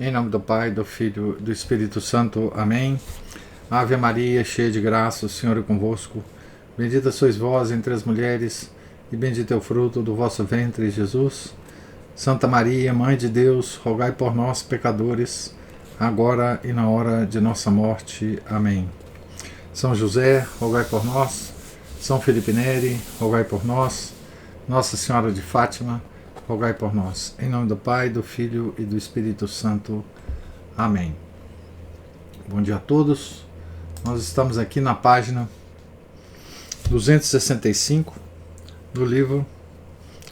Em nome do Pai, do Filho e do Espírito Santo. Amém. Ave Maria, cheia de graça, o Senhor é convosco. Bendita sois vós entre as mulheres, e bendito é o fruto do vosso ventre, Jesus. Santa Maria, Mãe de Deus, rogai por nós, pecadores, agora e na hora de nossa morte. Amém. São José, rogai por nós. São Felipe Neri, rogai por nós. Nossa Senhora de Fátima, rogai por nós. Em nome do Pai, do Filho e do Espírito Santo. Amém. Bom dia a todos. Nós estamos aqui na página 265 do livro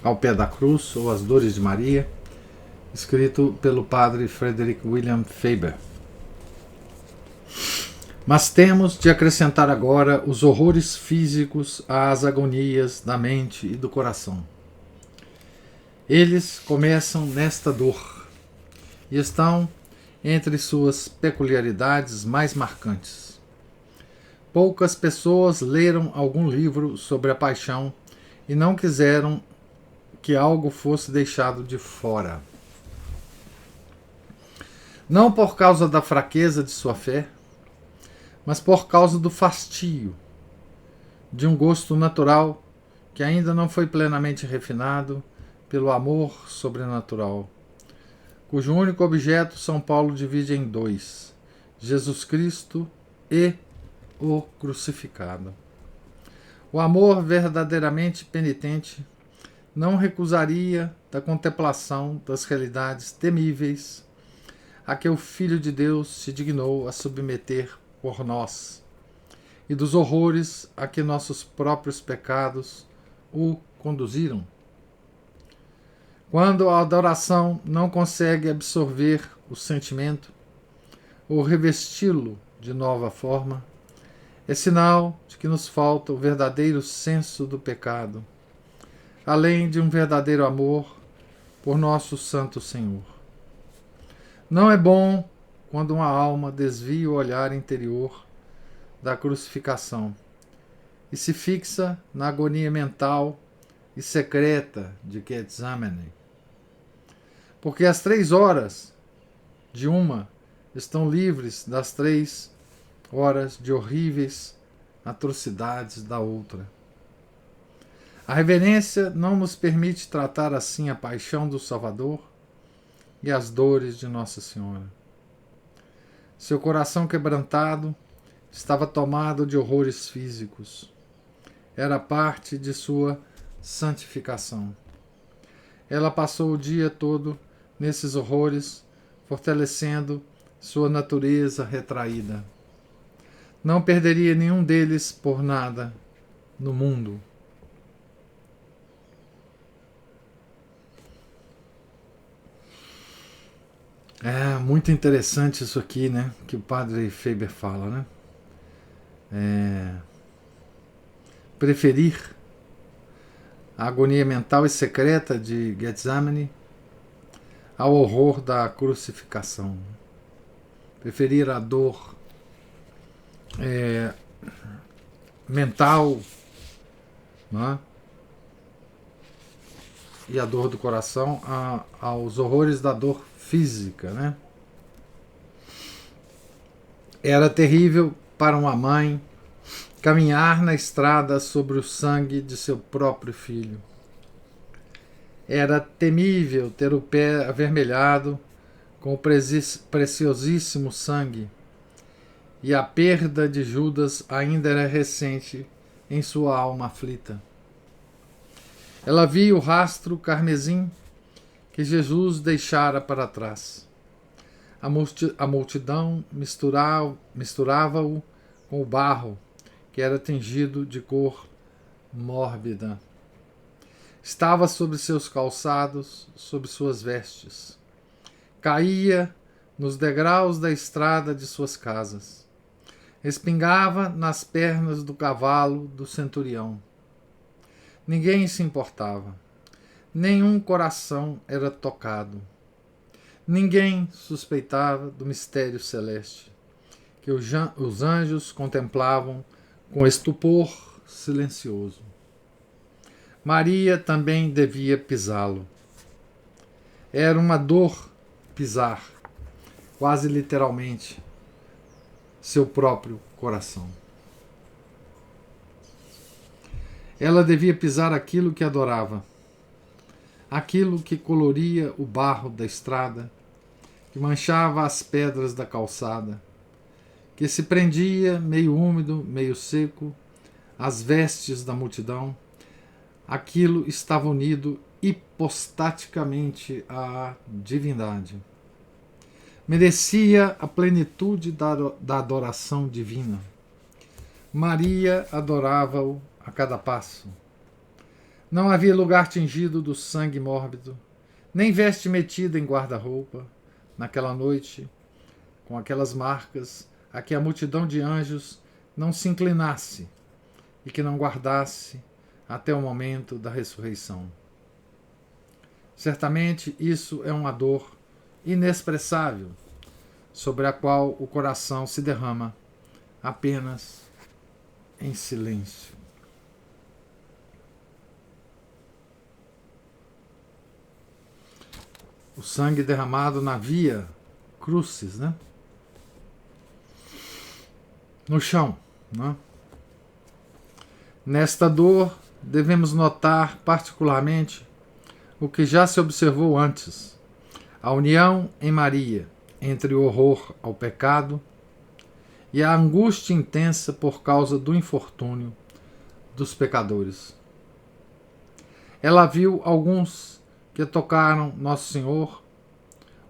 Ao Pé da Cruz, ou As Dores de Maria, escrito pelo padre Frederick William Faber. Mas temos de acrescentar agora os horrores físicos às agonias da mente e do coração. Eles começam nesta dor e estão entre suas peculiaridades mais marcantes. Poucas pessoas leram algum livro sobre a paixão e não quiseram que algo fosse deixado de fora. Não por causa da fraqueza de sua fé, mas por causa do fastio de um gosto natural que ainda não foi plenamente refinado pelo amor sobrenatural, cujo único objeto São Paulo divide em dois: Jesus Cristo e o crucificado. O amor verdadeiramente penitente não recusaria da contemplação das realidades temíveis a que o Filho de Deus se dignou a submeter por nós, e dos horrores a que nossos próprios pecados o conduziram. Quando a adoração não consegue absorver o sentimento ou revesti-lo de nova forma, é sinal de que nos falta o verdadeiro senso do pecado, além de um verdadeiro amor por nosso Santo Senhor. Não é bom quando uma alma desvia o olhar interior da crucificação e se fixa na agonia mental e secreta de Getsemane. Porque as 3 horas de uma estão livres das 3 horas de horríveis atrocidades da outra. A reverência não nos permite tratar assim a paixão do Salvador e as dores de Nossa Senhora. Seu coração quebrantado estava tomado de horrores físicos. Era parte de sua santificação. Ela passou o dia todo nesses horrores, fortalecendo sua natureza retraída. Não perderia nenhum deles por nada no mundo. É muito interessante isso aqui, né? Que o padre Faber fala, né? Preferir a agonia mental e secreta de Getsemane ao horror da crucificação. Preferir a dor mental, né? E a dor do coração aos horrores da dor física, né? Era terrível para uma mãe caminhar na estrada sobre o sangue de seu próprio filho. Era temível ter o pé avermelhado com o preciosíssimo sangue, e a perda de Judas ainda era recente em sua alma aflita. Ela via o rastro carmesim que Jesus deixara para trás. A multidão misturava-o com o barro, que era tingido de cor mórbida. Estava sobre seus calçados, sobre suas vestes. Caía nos degraus da estrada de suas casas. Respingava nas pernas do cavalo do centurião. Ninguém se importava. Nenhum coração era tocado. Ninguém suspeitava do mistério celeste, que os anjos contemplavam com estupor silencioso. Maria também devia pisá-lo. Era uma dor pisar, quase literalmente, seu próprio coração. Ela devia pisar aquilo que adorava, aquilo que coloria o barro da estrada, que manchava as pedras da calçada, que se prendia, meio úmido, meio seco, às vestes da multidão. Aquilo estava unido hipostaticamente à divindade. Merecia a plenitude da adoração divina. Maria adorava-o a cada passo. Não havia lugar tingido do sangue mórbido, nem veste metida em guarda-roupa, naquela noite, com aquelas marcas, a que a multidão de anjos não se inclinasse e que não guardasse até o momento da ressurreição. Certamente isso é uma dor inexpressável, sobre a qual o coração se derrama apenas em silêncio. O sangue derramado na via crucis, né? No chão, né? Nesta dor, devemos notar particularmente o que já se observou antes: a união em Maria entre o horror ao pecado e a angústia intensa por causa do infortúnio dos pecadores. Ela viu alguns que tocaram Nosso Senhor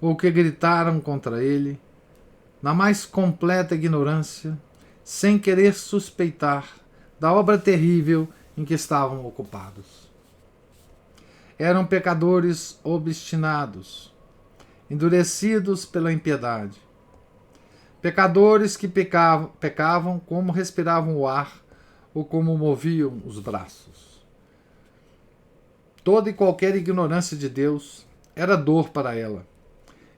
ou que gritaram contra ele, na mais completa ignorância, sem querer suspeitar da obra terrível em que estavam ocupados. Eram pecadores obstinados, endurecidos pela impiedade. Pecadores que pecavam como respiravam o ar ou como moviam os braços. Toda e qualquer ignorância de Deus era dor para ela,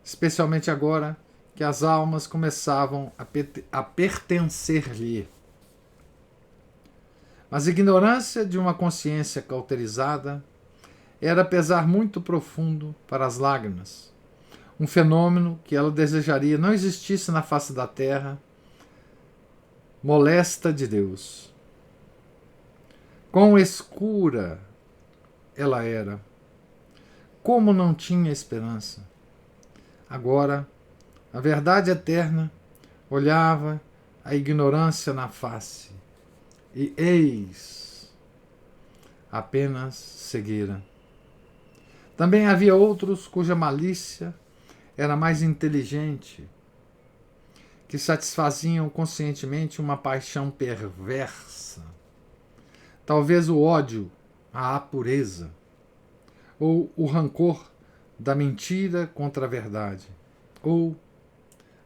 especialmente agora que as almas começavam a pertencer-lhe. Mas a ignorância de uma consciência cauterizada era pesar muito profundo para as lágrimas, um fenômeno que ela desejaria não existisse na face da terra, molesta de Deus. Quão escura ela era, como não tinha esperança. Agora, a verdade eterna olhava a ignorância na face, e eis, apenas cegueira. Também havia outros cuja malícia era mais inteligente, que satisfaziam conscientemente uma paixão perversa. Talvez o ódio à pureza, ou o rancor da mentira contra a verdade, ou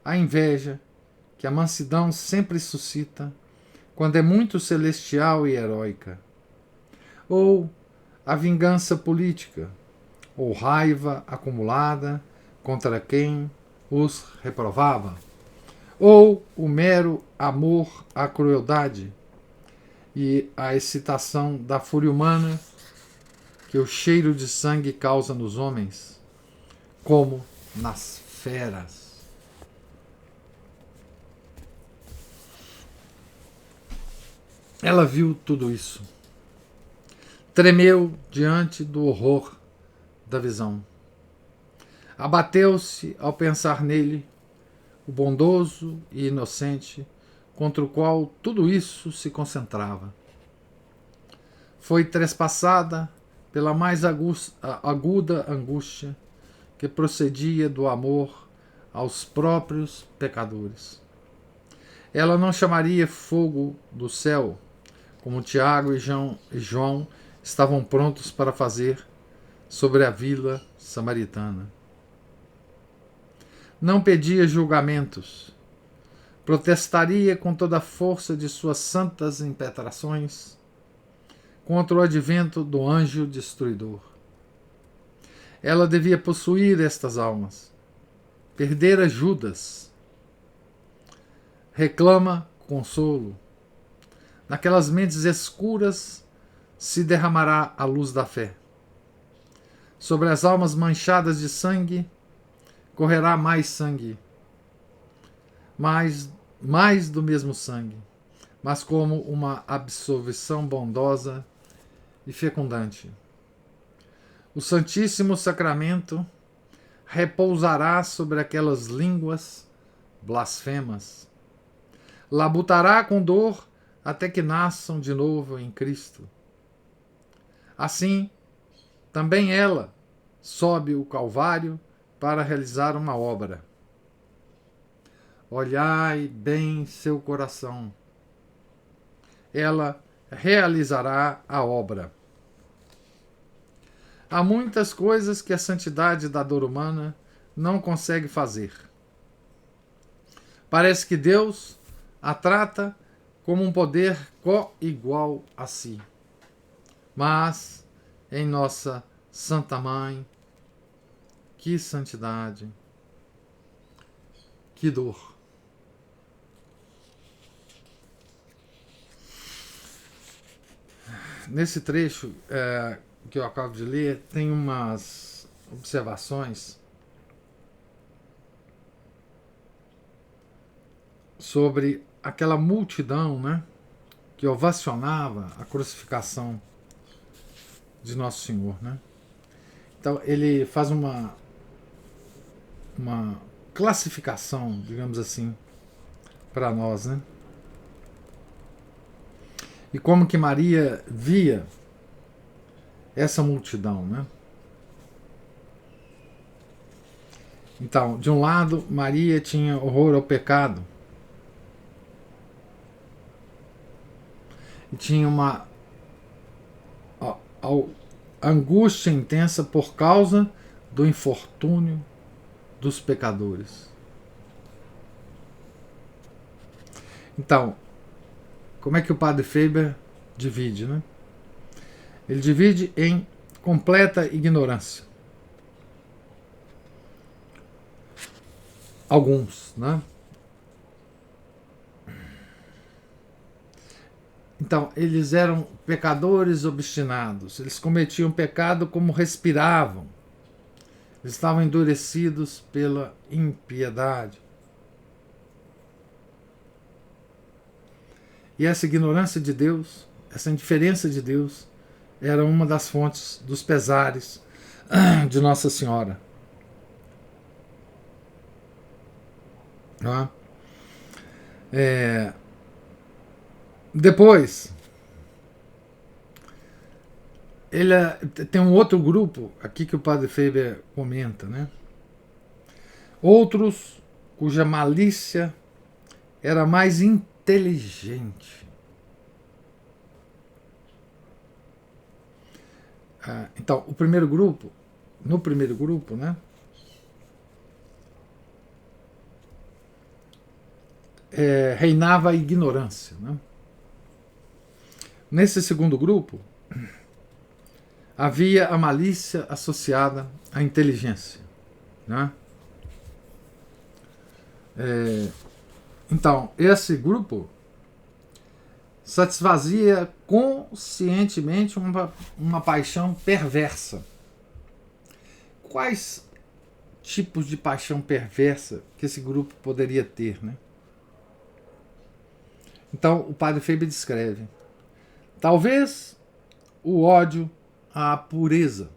a inveja que a mansidão sempre suscita quando é muito celestial e heróica, ou a vingança política, ou raiva acumulada contra quem os reprovava, ou o mero amor à crueldade e à excitação da fúria humana que o cheiro de sangue causa nos homens, como nas feras. Ela viu tudo isso. Tremeu diante do horror da visão. Abateu-se ao pensar nele, o bondoso e inocente, contra o qual tudo isso se concentrava. Foi trespassada pela mais aguda angústia que procedia do amor aos próprios pecadores. Ela não chamaria fogo do céu, como Tiago e João estavam prontos para fazer sobre a vila samaritana. Não pedia julgamentos, protestaria com toda a força de suas santas impetrações contra o advento do anjo destruidor. Ela devia possuir estas almas. Perdera Judas. Reclama consolo. Naquelas mentes escuras se derramará a luz da fé. Sobre as almas manchadas de sangue correrá mais sangue, mais do mesmo sangue, mas como uma absolvição bondosa e fecundante. O Santíssimo Sacramento repousará sobre aquelas línguas blasfemas, labutará com dor até que nasçam de novo em Cristo. Assim, também ela sobe o Calvário para realizar uma obra. Olhai bem seu coração. Ela realizará a obra. Há muitas coisas que a santidade da dor humana não consegue fazer. Parece que Deus a trata como um poder co-igual a si. Mas, em nossa Santa Mãe, que santidade, que dor. Nesse trecho que eu acabo de ler, tem umas observações sobre aquela multidão, né, que ovacionava a crucificação de Nosso Senhor, né? Então ele faz uma classificação, digamos assim, para nós, né? E como que Maria via essa multidão, né? Então, de um lado, Maria tinha horror ao pecado e tinha uma angústia intensa por causa do infortúnio dos pecadores. Então, como é que o padre Faber divide, né? Ele divide em completa ignorância. Alguns, né? Então, eles eram pecadores obstinados. Eles cometiam pecado como respiravam. Eles estavam endurecidos pela impiedade. E essa ignorância de Deus, essa indiferença de Deus, era uma das fontes dos pesares de Nossa Senhora. Depois, ele tem um outro grupo aqui que o padre Faber comenta, né? Outros cuja malícia era mais inteligente. Então, no primeiro grupo, né? Reinava a ignorância, né? Nesse segundo grupo, havia a malícia associada à inteligência, né? Então, esse grupo satisfazia conscientemente uma paixão perversa. Quais tipos de paixão perversa que esse grupo poderia ter, né? Então, o padre Faber descreve: talvez o ódio à pureza,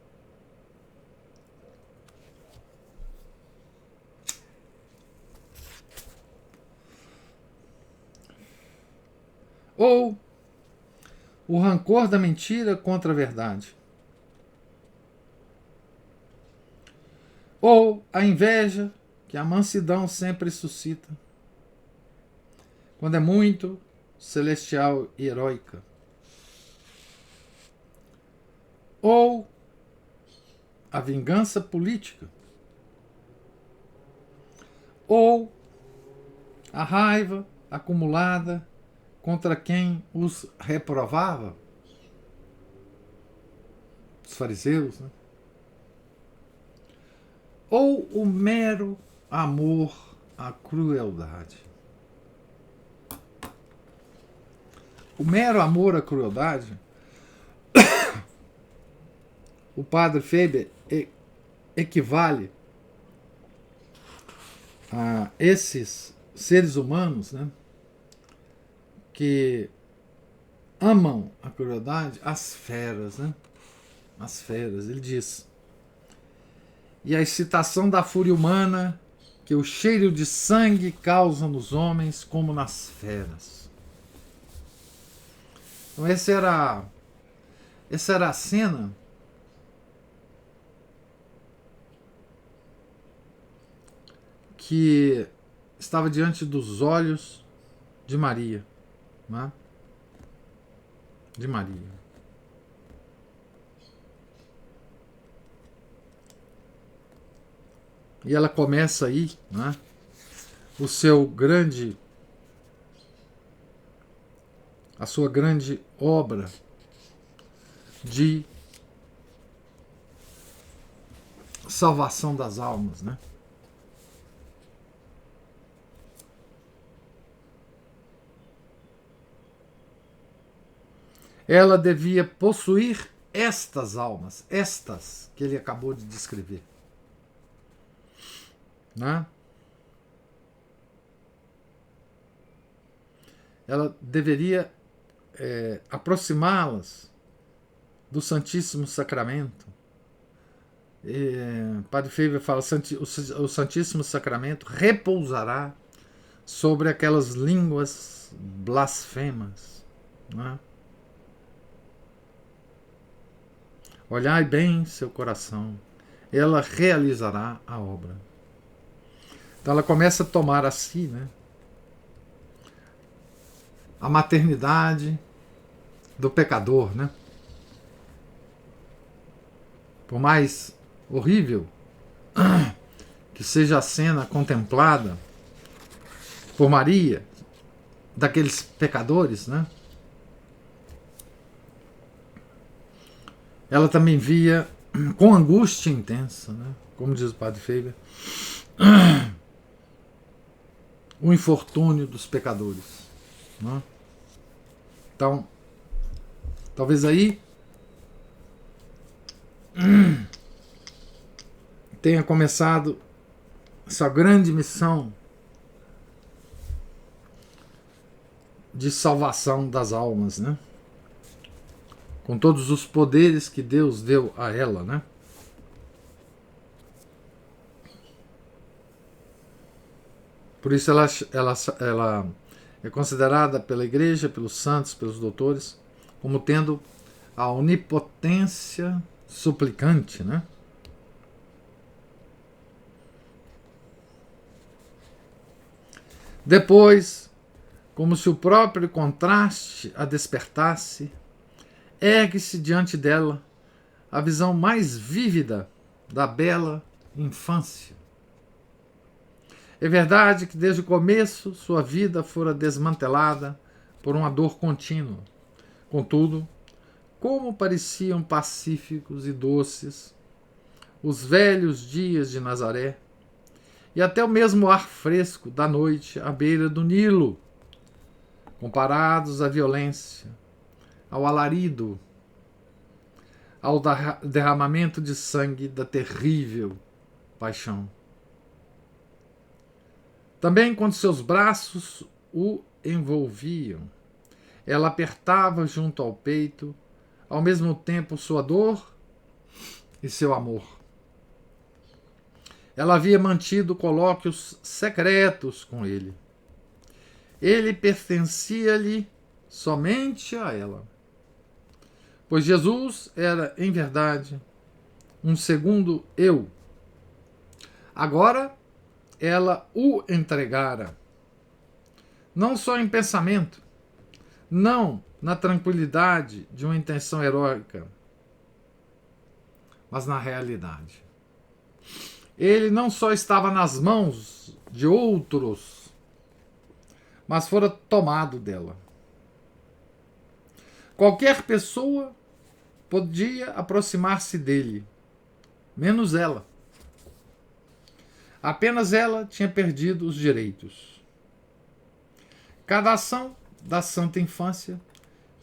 ou o rancor da mentira contra a verdade, ou a inveja que a mansidão sempre suscita, quando é muito celestial e heróica, ou a vingança política, ou a raiva acumulada contra quem os reprovava, os fariseus, né? Ou o mero amor à crueldade. O mero amor à crueldade, o padre Faber equivale a esses seres humanos, né, que amam a crueldade, as feras, né? As feras, ele diz. E a excitação da fúria humana que o cheiro de sangue causa nos homens como nas feras. Então essa era a cena que estava diante dos olhos de Maria, né? De Maria. E ela começa aí, né, a sua grande obra de salvação das almas, né? Ela devia possuir estas almas, estas que ele acabou de descrever, né? Ela deveria aproximá-las do Santíssimo Sacramento. Padre Faber fala: o Santíssimo Sacramento repousará sobre aquelas línguas blasfemas, né? Olhai bem seu coração, ela realizará a obra. Então ela começa a tomar a si, né, a maternidade do pecador, né? Por mais horrível que seja a cena contemplada por Maria daqueles pecadores, né? Ela também via com angústia intensa, né? Como diz o Padre Faber, o infortúnio dos pecadores, né? Então, talvez aí tenha começado essa grande missão de salvação das almas, né? Com todos os poderes que Deus deu a ela, né? Por isso ela é considerada pela Igreja, pelos santos, pelos doutores, como tendo a onipotência suplicante, né? Depois, como se o próprio contraste a despertasse, ergue-se diante dela a visão mais vívida da bela infância. É verdade que desde o começo sua vida fora desmantelada por uma dor contínua. Contudo, como pareciam pacíficos e doces os velhos dias de Nazaré, e até o mesmo ar fresco da noite à beira do Nilo, comparados à violência, ao alarido, ao derramamento de sangue da terrível paixão. Também quando seus braços o envolviam, ela apertava junto ao peito, ao mesmo tempo sua dor e seu amor. Ela havia mantido colóquios secretos com ele. Ele pertencia-lhe somente a ela, pois Jesus era, em verdade, um segundo eu. Agora ela o entregara, não só em pensamento, não na tranquilidade de uma intenção heróica, mas na realidade. Ele não só estava nas mãos de outros, mas fora tomado dela. Qualquer pessoa podia aproximar-se dele, menos ela. Apenas ela tinha perdido os direitos. Cada ação da Santa Infância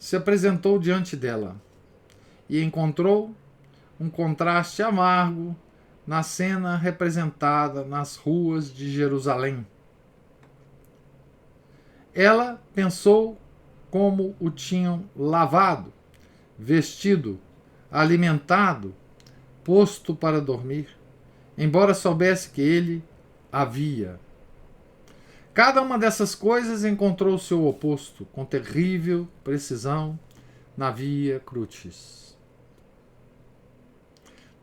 se apresentou diante dela e encontrou um contraste amargo na cena representada nas ruas de Jerusalém. Ela pensou como o tinham lavado, vestido, alimentado, posto para dormir, embora soubesse que ele havia. Cada uma dessas coisas encontrou o seu oposto, com terrível precisão, na via crucis.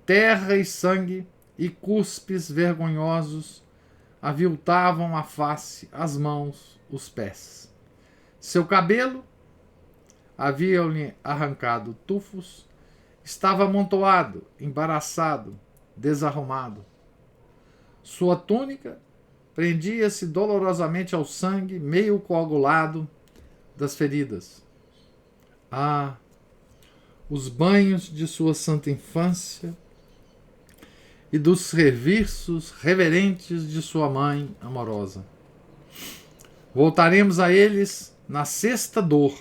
Terra e sangue e cuspes vergonhosos aviltavam a face, as mãos, os pés. Seu cabelo, haviam-lhe arrancado tufos, estava amontoado, embaraçado, desarrumado. Sua túnica prendia-se dolorosamente ao sangue, meio coagulado, das feridas. Ah, os banhos de sua santa infância e dos serviços reverentes de sua mãe amorosa. Voltaremos a eles na sexta dor,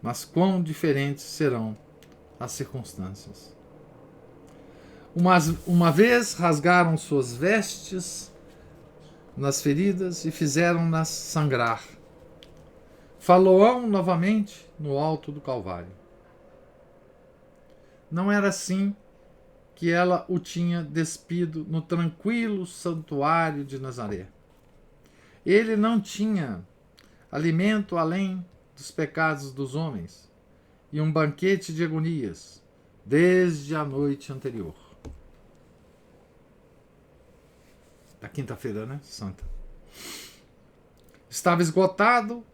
mas quão diferentes serão as circunstâncias. Uma vez rasgaram suas vestes nas feridas e fizeram-nas sangrar. Falou-ão novamente no alto do Calvário. Não era assim que ela o tinha despido no tranquilo santuário de Nazaré. Ele não tinha alimento além dos pecados dos homens e um banquete de agonias desde a noite anterior. Da quinta-feira, né? Santa. Estava esgotado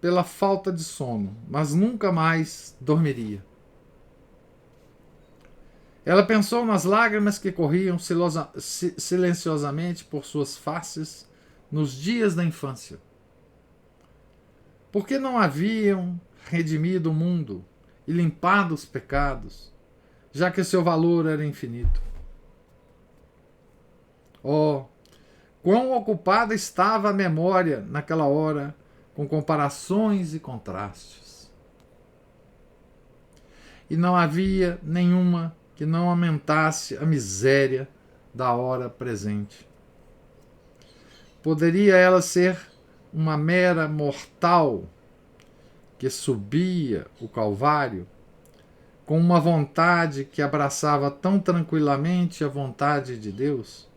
pela falta de sono, mas nunca mais dormiria. Ela pensou nas lágrimas que corriam silenciosamente por suas faces nos dias da infância. Por que não haviam redimido o mundo e limpado os pecados, já que seu valor era infinito? Oh, quão ocupada estava a memória naquela hora com comparações e contrastes. E não havia nenhuma que não aumentasse a miséria da hora presente. Poderia ela ser uma mera mortal que subia o Calvário com uma vontade que abraçava tão tranquilamente a vontade de Deus,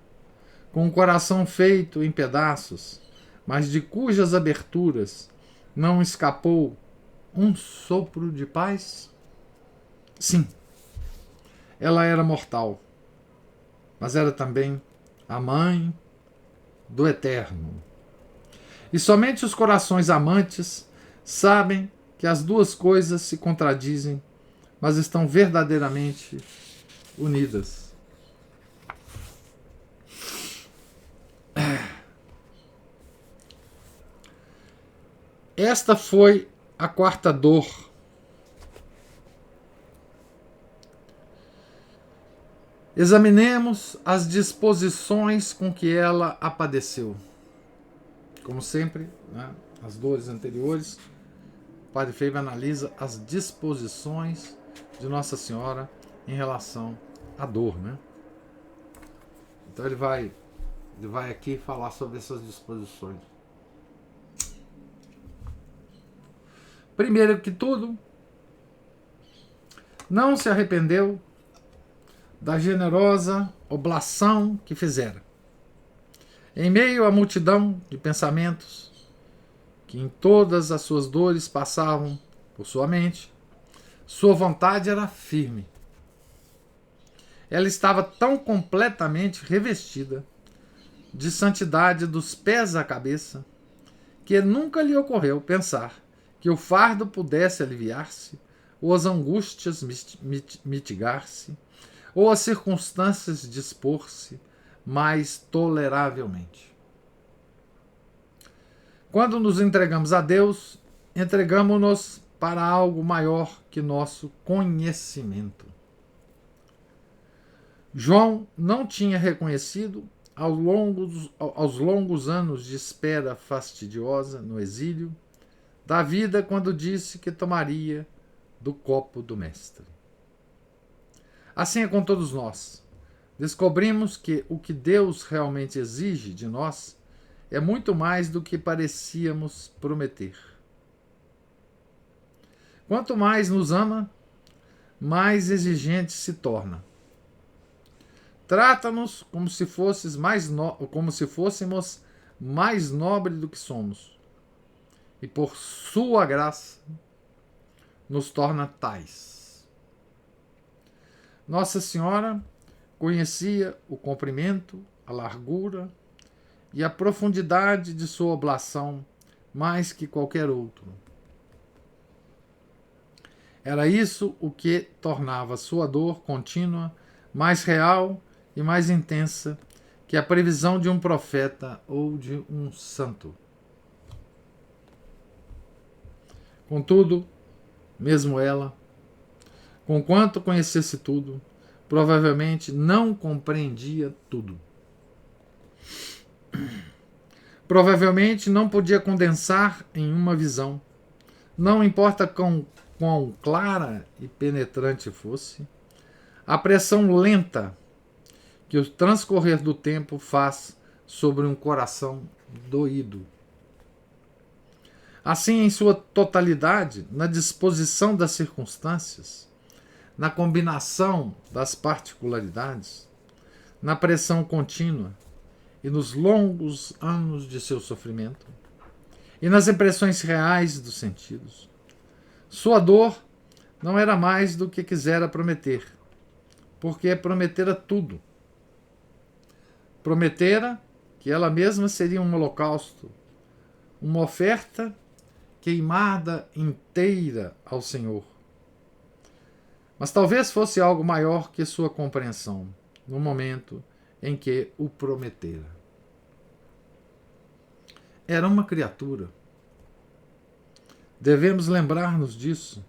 com um coração feito em pedaços, mas de cujas aberturas não escapou um sopro de paz? Sim, ela era mortal, mas era também a mãe do Eterno. E somente os corações amantes sabem que as duas coisas se contradizem, mas estão verdadeiramente unidas. Esta foi a quarta dor. Examinemos as disposições com que ela a padeceu. Como sempre, né, as dores anteriores, o Padre Feibe analisa as disposições de Nossa Senhora em relação à dor, né? Então ele vai aqui falar sobre essas disposições. Primeiro que tudo, não se arrependeu da generosa oblação que fizera. Em meio à multidão de pensamentos que em todas as suas dores passavam por sua mente, sua vontade era firme. Ela estava tão completamente revestida de santidade dos pés à cabeça que nunca lhe ocorreu pensar que o fardo pudesse aliviar-se, ou as angústias mitigar-se, ou as circunstâncias dispor-se mais toleravelmente. Quando nos entregamos a Deus, entregamos-nos para algo maior que nosso conhecimento. João não tinha reconhecido, aos longos anos de espera fastidiosa no exílio, da vida quando disse que tomaria do copo do Mestre. Assim é com todos nós. Descobrimos que o que Deus realmente exige de nós é muito mais do que parecíamos prometer. Quanto mais nos ama, mais exigente se torna. Trata-nos como se fôssemos mais nobres do que somos, e por sua graça nos torna tais. Nossa Senhora conhecia o comprimento, a largura e a profundidade de sua oblação mais que qualquer outro. Era isso o que tornava sua dor contínua mais real e mais intensa que a previsão de um profeta ou de um santo. Contudo, mesmo ela, conquanto conhecesse tudo, provavelmente não compreendia tudo. Provavelmente não podia condensar em uma visão, não importa quão clara e penetrante fosse, a pressão lenta que o transcorrer do tempo faz sobre um coração doído. Assim, em sua totalidade, na disposição das circunstâncias, na combinação das particularidades, na pressão contínua e nos longos anos de seu sofrimento, e nas impressões reais dos sentidos, sua dor não era mais do que quisera prometer, porque prometera tudo. Prometera que ela mesma seria um holocausto, uma oferta queimada inteira ao Senhor. Mas talvez fosse algo maior que sua compreensão, no momento em que o prometera. Era uma criatura. Devemos lembrar-nos disso,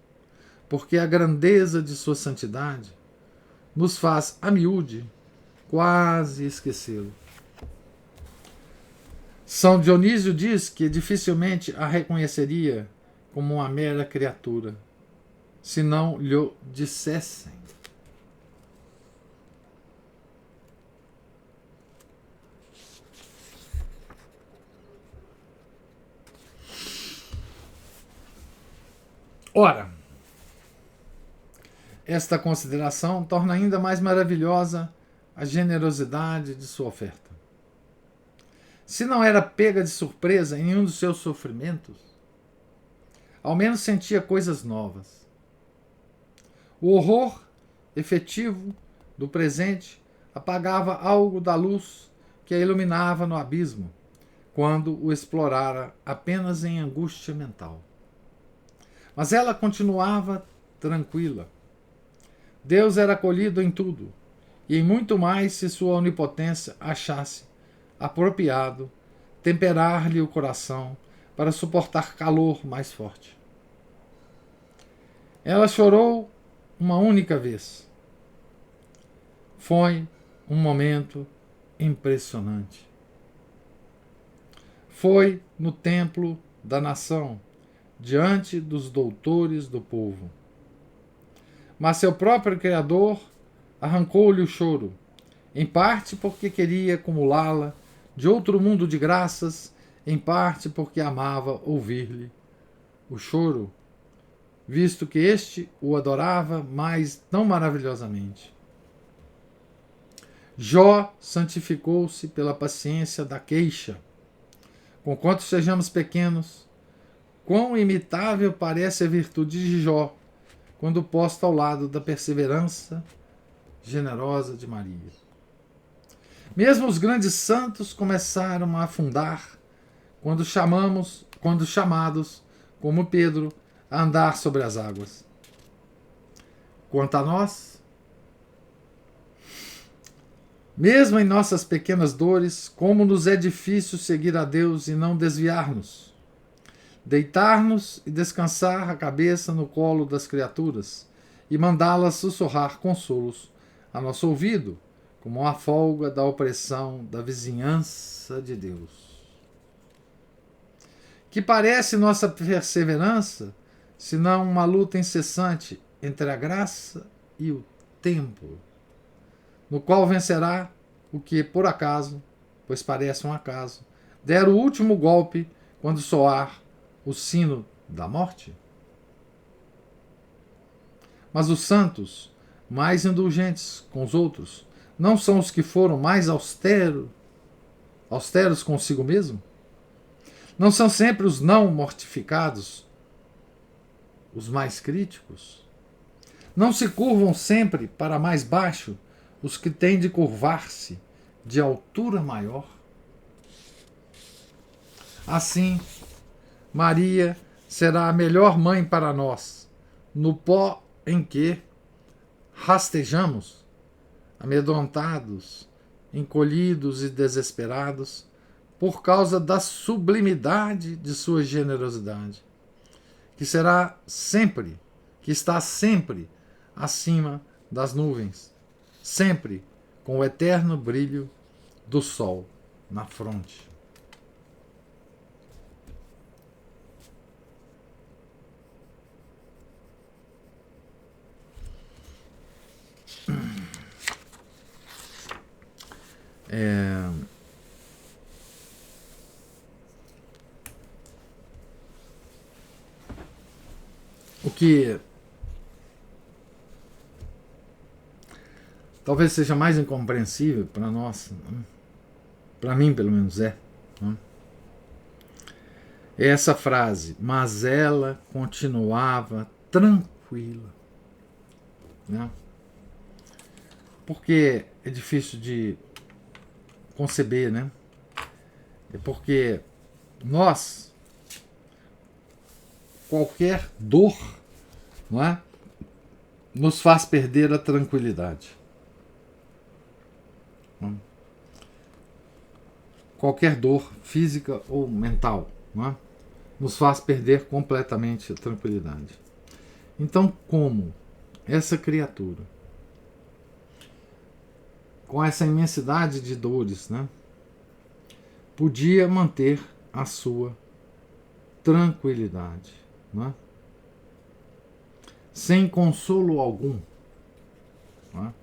porque a grandeza de sua santidade nos faz, a miúde, quase esquecê-lo. São Dionísio diz que dificilmente a reconheceria como uma mera criatura, se não lhe dissessem. Ora, esta consideração torna ainda mais maravilhosa a generosidade de sua oferta. Se não era pega de surpresa em nenhum dos seus sofrimentos, ao menos sentia coisas novas. O horror efetivo do presente apagava algo da luz que a iluminava no abismo, quando o explorara apenas em angústia mental. Mas ela continuava tranquila. Deus era acolhido em tudo, e em muito mais se sua onipotência achasse apropriado temperar-lhe o coração para suportar calor mais forte. Ela chorou uma única vez. Foi um momento impressionante. Foi no templo da nação, diante dos doutores do povo. Mas seu próprio Criador arrancou-lhe o choro, em parte porque queria acumulá-la de outro mundo de graças, em parte porque amava ouvir-lhe o choro, visto que este o adorava mais tão maravilhosamente. Jó santificou-se pela paciência da queixa. Conquanto sejamos pequenos, quão imitável parece a virtude de Jó, quando posta ao lado da perseverança generosa de Maria. Mesmo os grandes santos começaram a afundar quando chamados, como Pedro, a andar sobre as águas. Quanto a nós, mesmo em nossas pequenas dores, como nos é difícil seguir a Deus e não desviar-nos, deitar-nos e descansar a cabeça no colo das criaturas e mandá-las sussurrar consolos a nosso ouvido, como a folga da opressão da vizinhança de Deus. Que parece nossa perseverança, senão uma luta incessante entre a graça e o tempo, no qual vencerá o que, por acaso, pois parece um acaso, der o último golpe quando soar o sino da morte? Mas os santos, mais indulgentes com os outros, não são os que foram mais austeros consigo mesmo? Não são sempre os não mortificados os mais críticos? Não se curvam sempre para mais baixo os que têm de curvar-se de altura maior? Assim, Maria será a melhor mãe para nós, no pó em que rastejamos, amedrontados, encolhidos e desesperados, por causa da sublimidade de sua generosidade, que está sempre acima das nuvens, sempre com o eterno brilho do sol na fronte. O que talvez seja mais incompreensível para nós, para mim pelo menos é essa frase, mas ela continuava tranquila. Né? Porque é difícil de conceber, né? É porque nós, qualquer dor, não é, nos faz perder a tranquilidade. Qualquer dor física ou mental, não é, nos faz perder completamente a tranquilidade. Então, como essa criatura, com essa imensidade de dores, né, podia manter a sua tranquilidade, né, sem consolo algum? Né?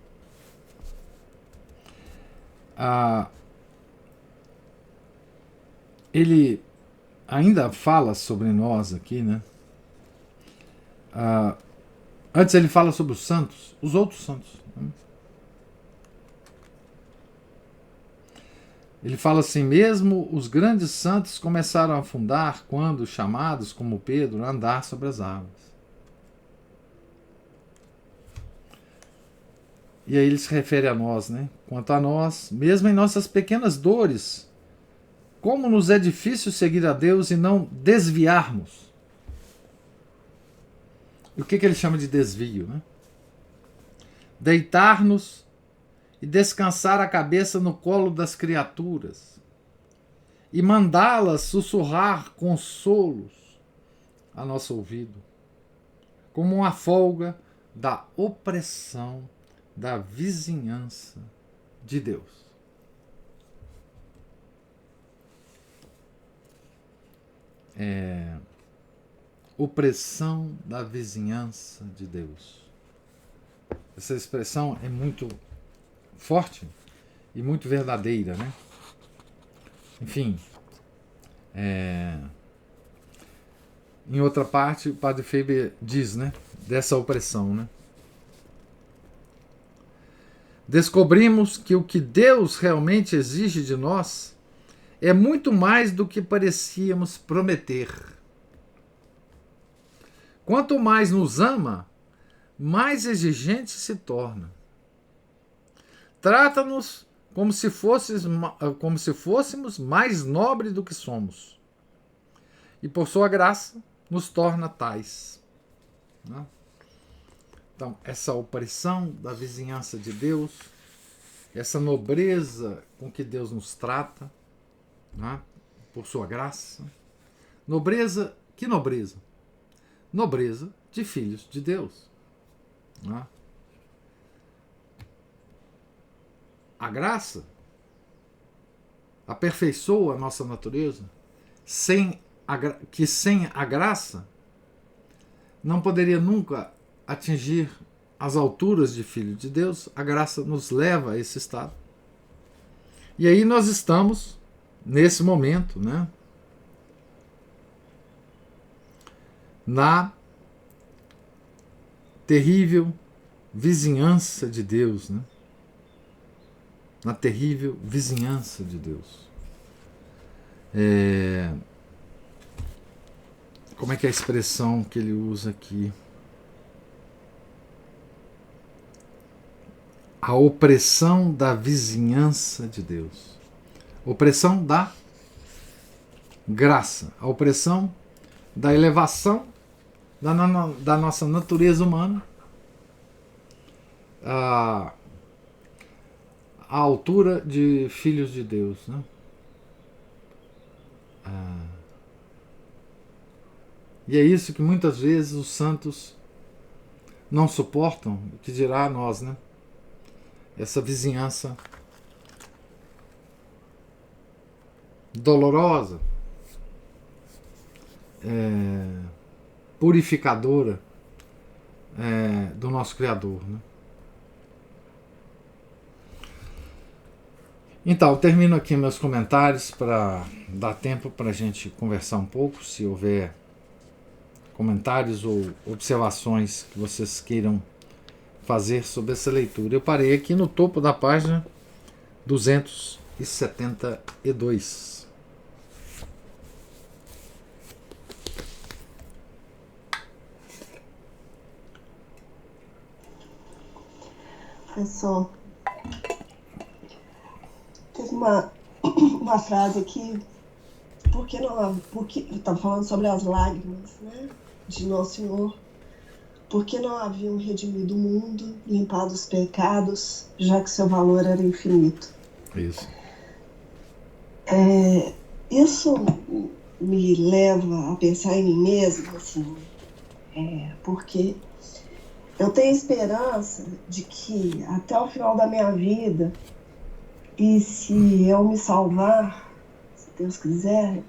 Ele ainda fala sobre nós aqui, né? Antes ele fala sobre os santos, os outros santos. Né? Ele fala assim: mesmo os grandes santos começaram a afundar quando chamados, como Pedro, a andar sobre as águas. E aí ele se refere a nós, né? Quanto a nós, mesmo em nossas pequenas dores, como nos é difícil seguir a Deus e não desviarmos. E o que ele chama de desvio? Né? Deitar-nos e descansar a cabeça no colo das criaturas e mandá-las sussurrar consolos a nosso ouvido, como uma folga da opressão da vizinhança de Deus. Opressão da vizinhança de Deus. Essa expressão é muito forte e muito verdadeira, né? Enfim, em outra parte, o Padre Faber diz, né, dessa opressão, né? Descobrimos que o que Deus realmente exige de nós é muito mais do que parecíamos prometer. Quanto mais nos ama, mais exigente se torna. Trata-nos como se fôssemos mais nobres do que somos. E por sua graça, nos torna tais. Né? Então, essa opressão da vizinhança de Deus, essa nobreza com que Deus nos trata, né, por sua graça. Nobreza, que nobreza? Nobreza de filhos de Deus. Né? A graça aperfeiçoa a nossa natureza, que sem a graça não poderia nunca atingir as alturas de filho de Deus. A graça nos leva a esse estado. E aí nós estamos, nesse momento, né, na terrível vizinhança de Deus, né? Na terrível vizinhança de Deus. Como é que é a expressão que ele usa aqui? A opressão da vizinhança de Deus. Opressão da graça. A opressão da elevação da nossa natureza humana à altura de filhos de Deus, né? E é isso que muitas vezes os santos não suportam, o que dirá a nós, né? Essa vizinhança dolorosa, purificadora do nosso Criador, né? Então, termino aqui meus comentários para dar tempo para a gente conversar um pouco, se houver comentários ou observações que vocês queiram fazer sobre essa leitura. Eu parei aqui no topo da página 272. Professor, teve uma frase aqui, porque estava falando sobre as lágrimas, né, de Nosso Senhor, porque não haviam redimido o mundo, limpado os pecados, já que seu valor era infinito. Isso. Isso me leva a pensar em mim mesmo, assim, porque eu tenho esperança de que até o final da minha vida, e se eu me salvar, se Deus quiser,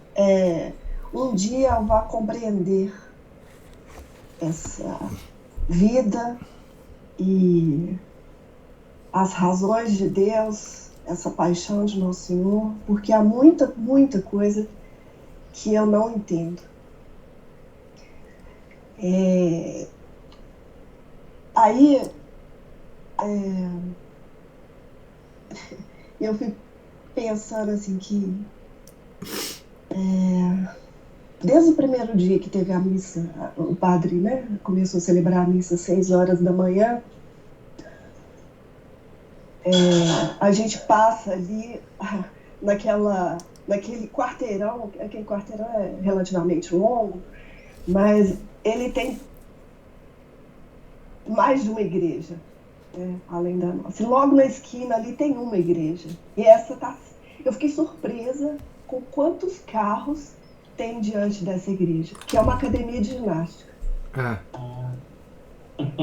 um dia eu vá compreender essa vida e as razões de Deus, essa paixão de Nosso Senhor, porque há muita, muita coisa que eu não entendo. Aí eu fico pensando assim que desde o primeiro dia que teve a missa, o padre, né, começou a celebrar a missa às 6 horas da manhã, a gente passa ali naquele quarteirão, aquele quarteirão é relativamente longo, mas ele tem mais de uma igreja, né, além da nossa. E logo na esquina ali tem uma igreja. E eu fiquei surpresa com quantos carros tem diante dessa igreja, que é uma academia de ginástica.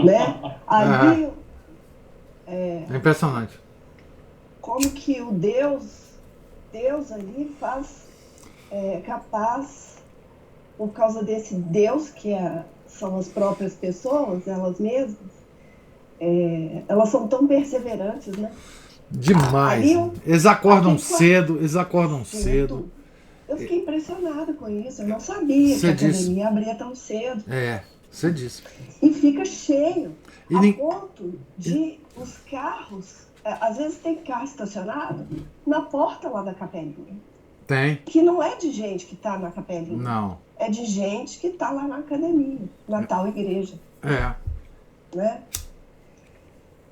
Né? Ali é impressionante. Como que o Deus ali faz capaz, por causa desse Deus que são as próprias pessoas, elas mesmas, elas são tão perseverantes, né? Demais. Eles acordam cedo. Eu fiquei impressionada com isso. Eu não sabia que a academia abria tão cedo. Você disse. E fica cheio. A ponto de os carros... Às vezes tem carro estacionado na porta lá da capelinha. Tem. Que não é de gente que está na capelinha. Não. É de gente que está lá na academia, na tal igreja. Né?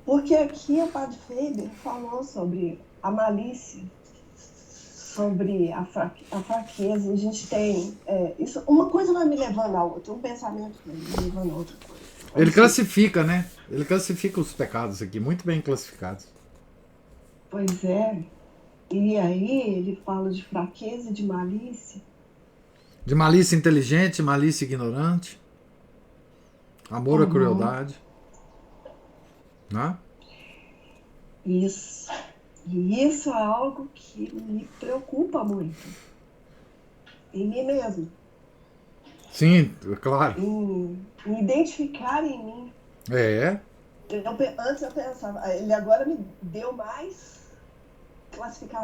Porque aqui o padre Faber falou sobre a malícia, sobre a fraqueza. A gente tem... isso, uma coisa vai me levando a outra, um pensamento vai me levando a outra coisa. Ele classifica, né? Ele classifica os pecados aqui, muito bem classificados. Pois é. E aí ele fala de fraqueza e de malícia. De malícia inteligente, malícia ignorante. Amor à crueldade. Né? Isso. E isso é algo que me preocupa muito. Em mim mesmo. Sim, claro. Em identificar em mim. Antes eu pensava, ele agora me deu mais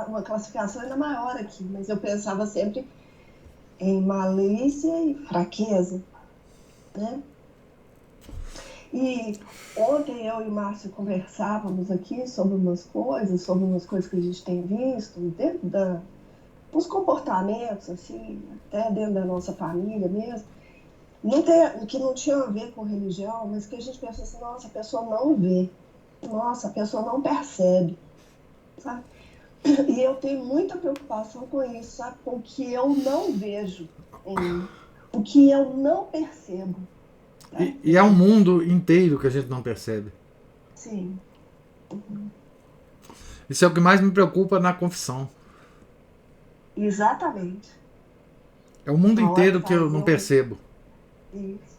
uma classificação ainda maior aqui, mas eu pensava sempre em malícia e fraqueza, né? E ontem eu e Márcio conversávamos aqui sobre umas coisas que a gente tem visto dentro dos comportamentos, assim, até dentro da nossa família mesmo, que não tinha a ver com religião, mas que a gente pensa assim, nossa, a pessoa não vê, nossa, a pessoa não percebe, sabe? E eu tenho muita preocupação com isso, sabe? Com o que eu não vejo em mim, o que eu não percebo, tá? E é um mundo inteiro que a gente não percebe. Sim. Isso é o que mais me preocupa na confissão. Exatamente. É o mundo Na hora de inteiro que eu fazer não percebo.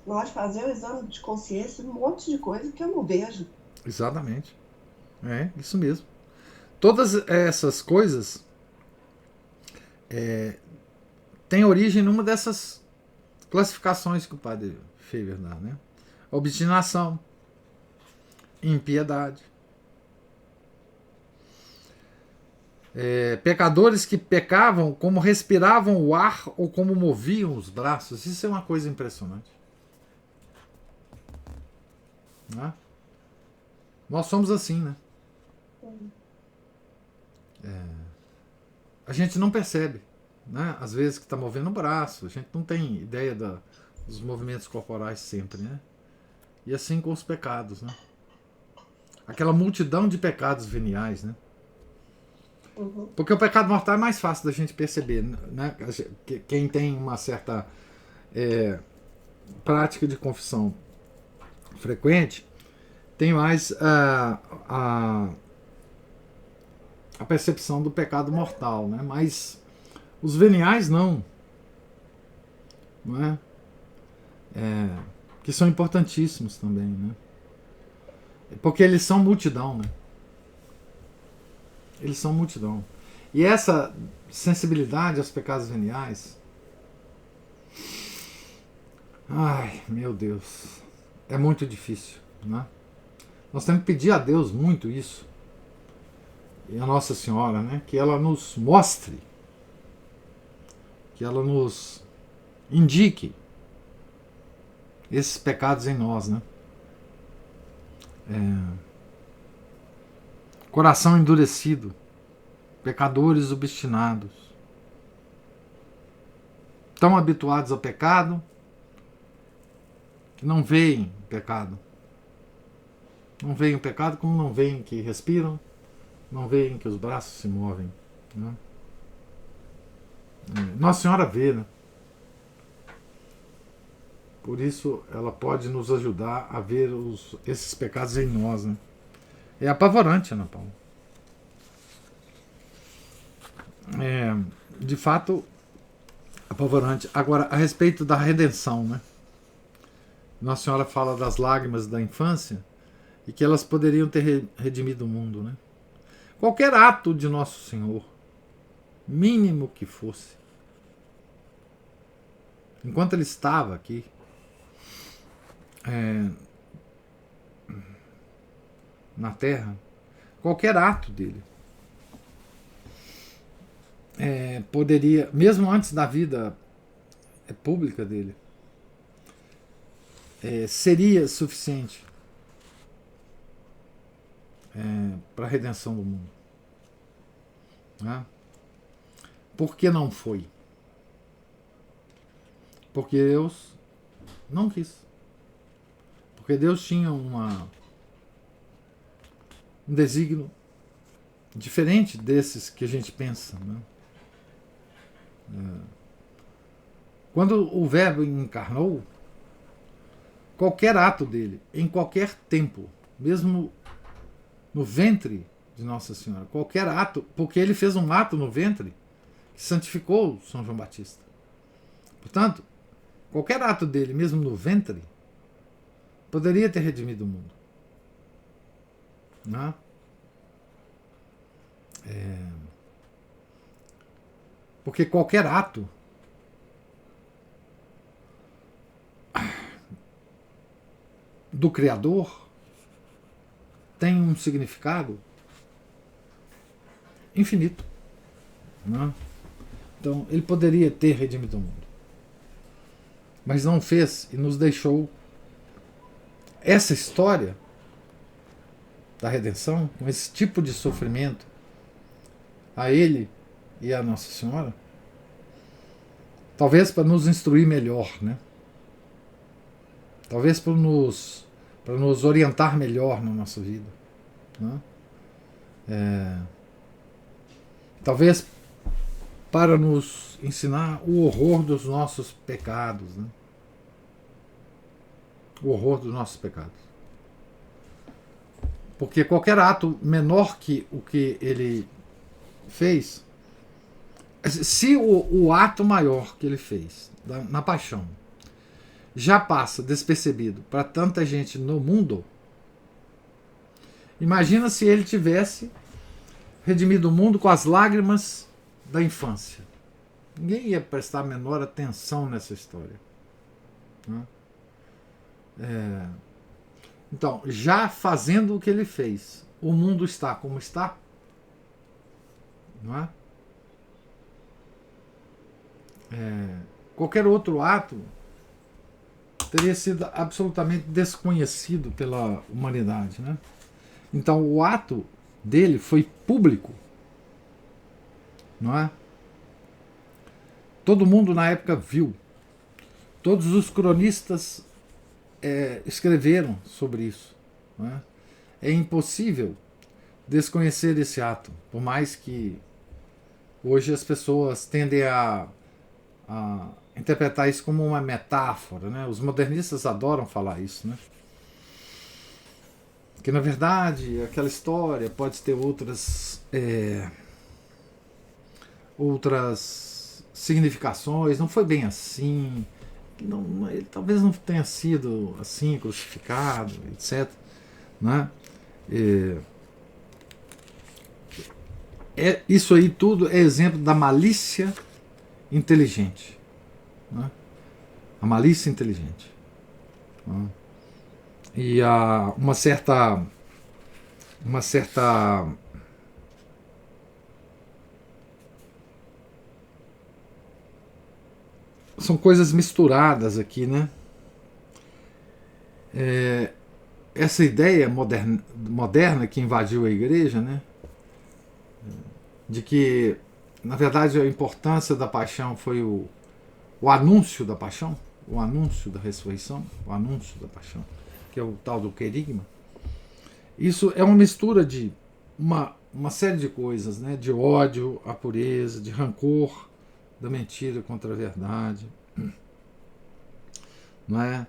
na hora de fazer o exame de consciência, um monte de coisa que eu não vejo. Exatamente. É, isso mesmo. Todas essas coisas têm origem numa dessas classificações que o padre Faber dá, né? Obstinação, impiedade, pecadores que pecavam como respiravam o ar ou como moviam os braços. Isso é uma coisa impressionante. Né? Nós somos assim, né? A gente não percebe, né? Às vezes que está movendo o braço, a gente não tem ideia dos movimentos corporais sempre, né? E assim com os pecados, né? Aquela multidão de pecados veniais, né? Uhum. Porque o pecado mortal é mais fácil da gente perceber, né? Quem tem uma certa prática de confissão frequente tem mais a percepção do pecado mortal, né? Mas os veniais não é? Que são importantíssimos também, né? Porque eles são multidão, né? Eles são multidão. E essa sensibilidade aos pecados veniais, ai, meu Deus, é muito difícil, né? Nós temos que pedir a Deus muito isso, e a Nossa Senhora, né? Que ela nos mostre, que ela nos indique esses pecados em nós, né? Coração endurecido, pecadores obstinados, tão habituados ao pecado que não veem pecado. Não veem o pecado como não veem que respiram, não veem que os braços se movem. Né? Nossa Senhora vê, né? Por isso ela pode nos ajudar a ver esses pecados em nós. Né? É apavorante, Ana Paula. De fato, apavorante. Agora, a respeito da redenção, né? Nossa Senhora fala das lágrimas da infância e que elas poderiam ter redimido o mundo, né? Qualquer ato de Nosso Senhor, mínimo que fosse, enquanto ele estava aqui, na Terra, qualquer ato dele poderia, mesmo antes da vida pública dele, seria suficiente para a redenção do mundo. Né? Por que não foi? Porque Deus não quis. Porque Deus tinha um desígnio diferente desses que a gente pensa. Né? Quando o Verbo encarnou, qualquer ato dele, em qualquer tempo, mesmo no ventre de Nossa Senhora, qualquer ato, porque ele fez um ato no ventre que santificou São João Batista. Portanto, qualquer ato dele, mesmo no ventre, poderia ter redimido o mundo. Não? Porque qualquer ato do Criador tem um significado infinito. Né? Então, ele poderia ter redimido o mundo. Mas não fez e nos deixou essa história da redenção, com esse tipo de sofrimento, a ele e a Nossa Senhora, talvez para nos instruir melhor, né? Talvez para nos orientar melhor na nossa vida. Né? Talvez para nos ensinar o horror dos nossos pecados. Né? O horror dos nossos pecados. Porque qualquer ato menor que o que ele fez, se o ato maior que ele fez na paixão já passa despercebido para tanta gente no mundo, imagina se ele tivesse redimido o mundo com as lágrimas da infância. Ninguém ia prestar a menor atenção nessa história. Né? Então, já fazendo o que ele fez, o mundo está como está, não é? Qualquer outro ato teria sido absolutamente desconhecido pela humanidade. Né? Então, o ato dele foi público, não é? Todo mundo na época viu. Todos os cronistas escreveram sobre isso. Não é? É impossível desconhecer esse ato, por mais que hoje as pessoas tendem a interpretar isso como uma metáfora. Né? Os modernistas adoram falar isso. Né? Que na verdade aquela história pode ter outras significações, não foi bem assim, ele talvez não tenha sido assim, crucificado, etc. Né? Isso aí tudo é exemplo da malícia inteligente. Né? A malícia inteligente. Né? E uma certa são coisas misturadas aqui, né? Essa ideia moderna que invadiu a igreja, né? De que, na verdade, a importância da paixão foi o anúncio da paixão, o anúncio da ressurreição, o anúncio da paixão, que é o tal do querigma. Isso é uma mistura de uma série de coisas, né? De ódio à pureza, de rancor da mentira contra a verdade, não é?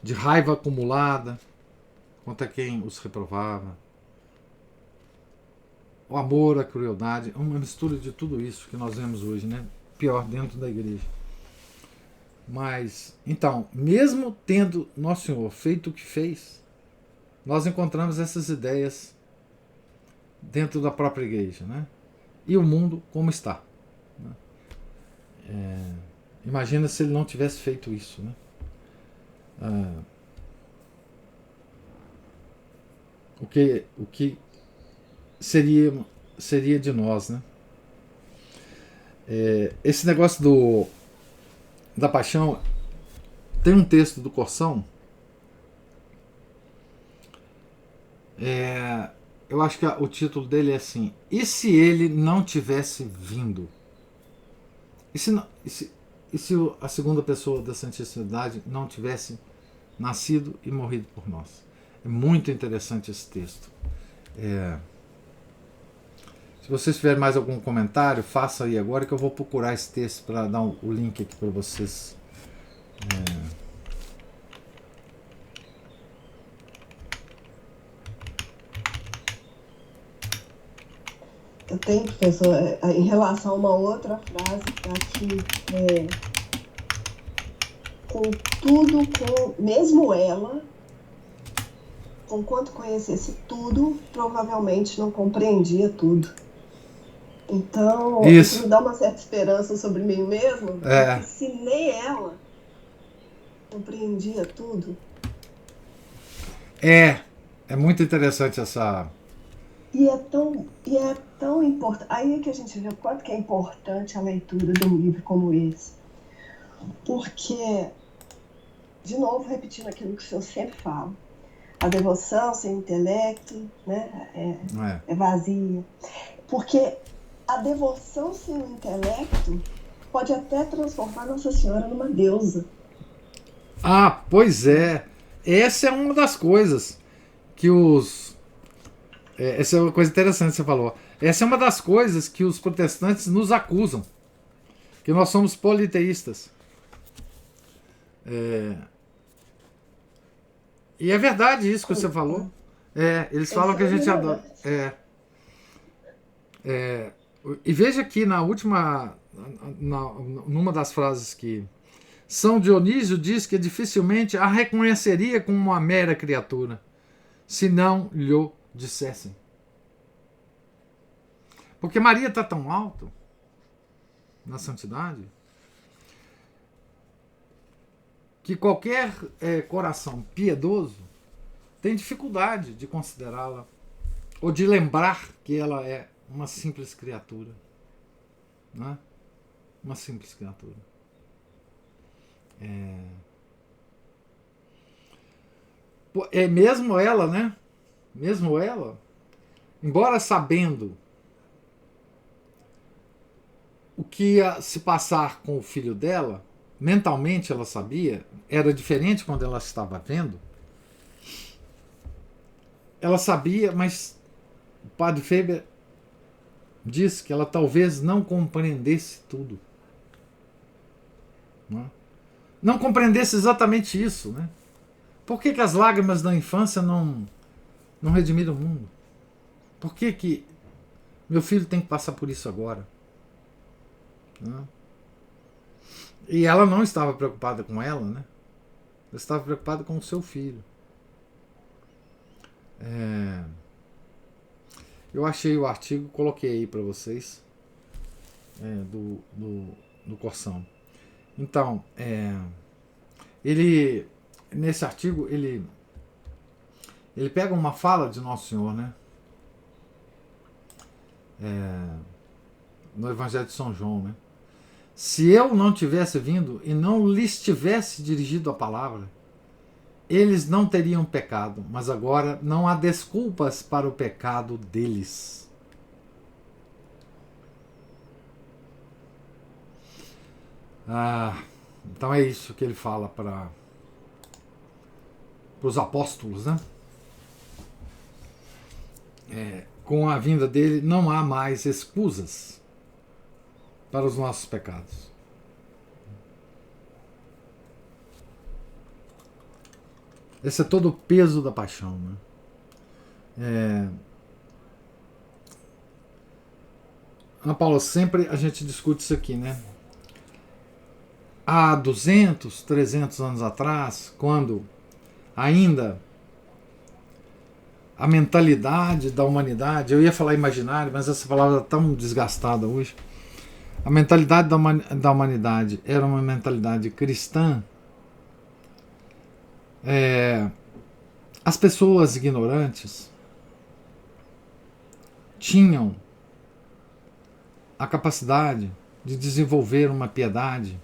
De raiva acumulada contra quem os reprovava, o amor, a crueldade, uma mistura de tudo isso que nós vemos hoje, né? Pior, dentro da igreja. Mas, então, mesmo tendo Nosso Senhor feito o que fez, nós encontramos essas ideias dentro da própria igreja, né? E o mundo como está. Né? Imagina se ele não tivesse feito isso, né? O que seria de nós, né? Esse negócio da paixão, tem um texto do Corsão, eu acho que o título dele é assim: e se ele não tivesse vindo? E se a segunda pessoa da Santíssima Trindade não tivesse nascido e morrido por nós? É muito interessante esse texto. Se vocês tiverem mais algum comentário, faça aí agora, que eu vou procurar esse texto para dar o link aqui para vocês. Eu tenho, professor, em relação a uma outra frase aqui, mesmo ela, conquanto conhecesse tudo, provavelmente não compreendia tudo. Então, isso me dá uma certa esperança sobre mim mesmo, porque se nem ela compreendia tudo. É muito interessante essa... E é tão tão importante. Aí é que a gente vê o quanto que é importante a leitura de um livro como esse. Porque, de novo, repetindo aquilo que o senhor sempre fala, a devoção sem intelecto, né, é vazia. Porque a devoção sem o intelecto pode até transformar Nossa Senhora numa deusa. Ah, pois é. Essa é uma das coisas que os... essa é uma coisa interessante que você falou. Essa é uma das coisas que os protestantes nos acusam. Que nós somos politeístas. E é verdade isso que você falou. Eles falam que a gente adora. E veja aqui na última... numa das frases que São Dionísio diz que dificilmente a reconheceria como uma mera criatura, se não lhe dissessem. Porque Maria está tão alto na santidade que qualquer coração piedoso tem dificuldade de considerá-la ou de lembrar que ela é uma simples criatura, né? Uma simples criatura. Mesmo ela, né? Mesmo ela, embora sabendo o que ia se passar com o filho dela, mentalmente ela sabia, era diferente quando ela estava vendo. Ela sabia, mas o padre Faber diz que ela talvez não compreendesse tudo. Não compreendesse exatamente isso, né? Por que as lágrimas da infância não redimiram o mundo? Por que meu filho tem que passar por isso agora? E ela não estava preocupada com ela, né? Ela estava preocupada com o seu filho. Eu achei o artigo, coloquei aí para vocês, do Corsão. Então, ele, nesse artigo, ele pega uma fala de Nosso Senhor, né? No Evangelho de São João, né? Se eu não tivesse vindo e não lhes tivesse dirigido a palavra, eles não teriam pecado, mas agora não há desculpas para o pecado deles. Então é isso que ele fala para os apóstolos, né? Com a vinda dele não há mais escusas para os nossos pecados. Esse é todo o peso da paixão, né? Ana Paula, sempre a gente discute isso aqui, né? Há 200, 300 anos atrás, quando ainda a mentalidade da humanidade, eu ia falar imaginário, mas essa palavra está tão desgastada hoje. A mentalidade da humanidade era uma mentalidade cristã. As pessoas ignorantes tinham a capacidade de desenvolver uma piedade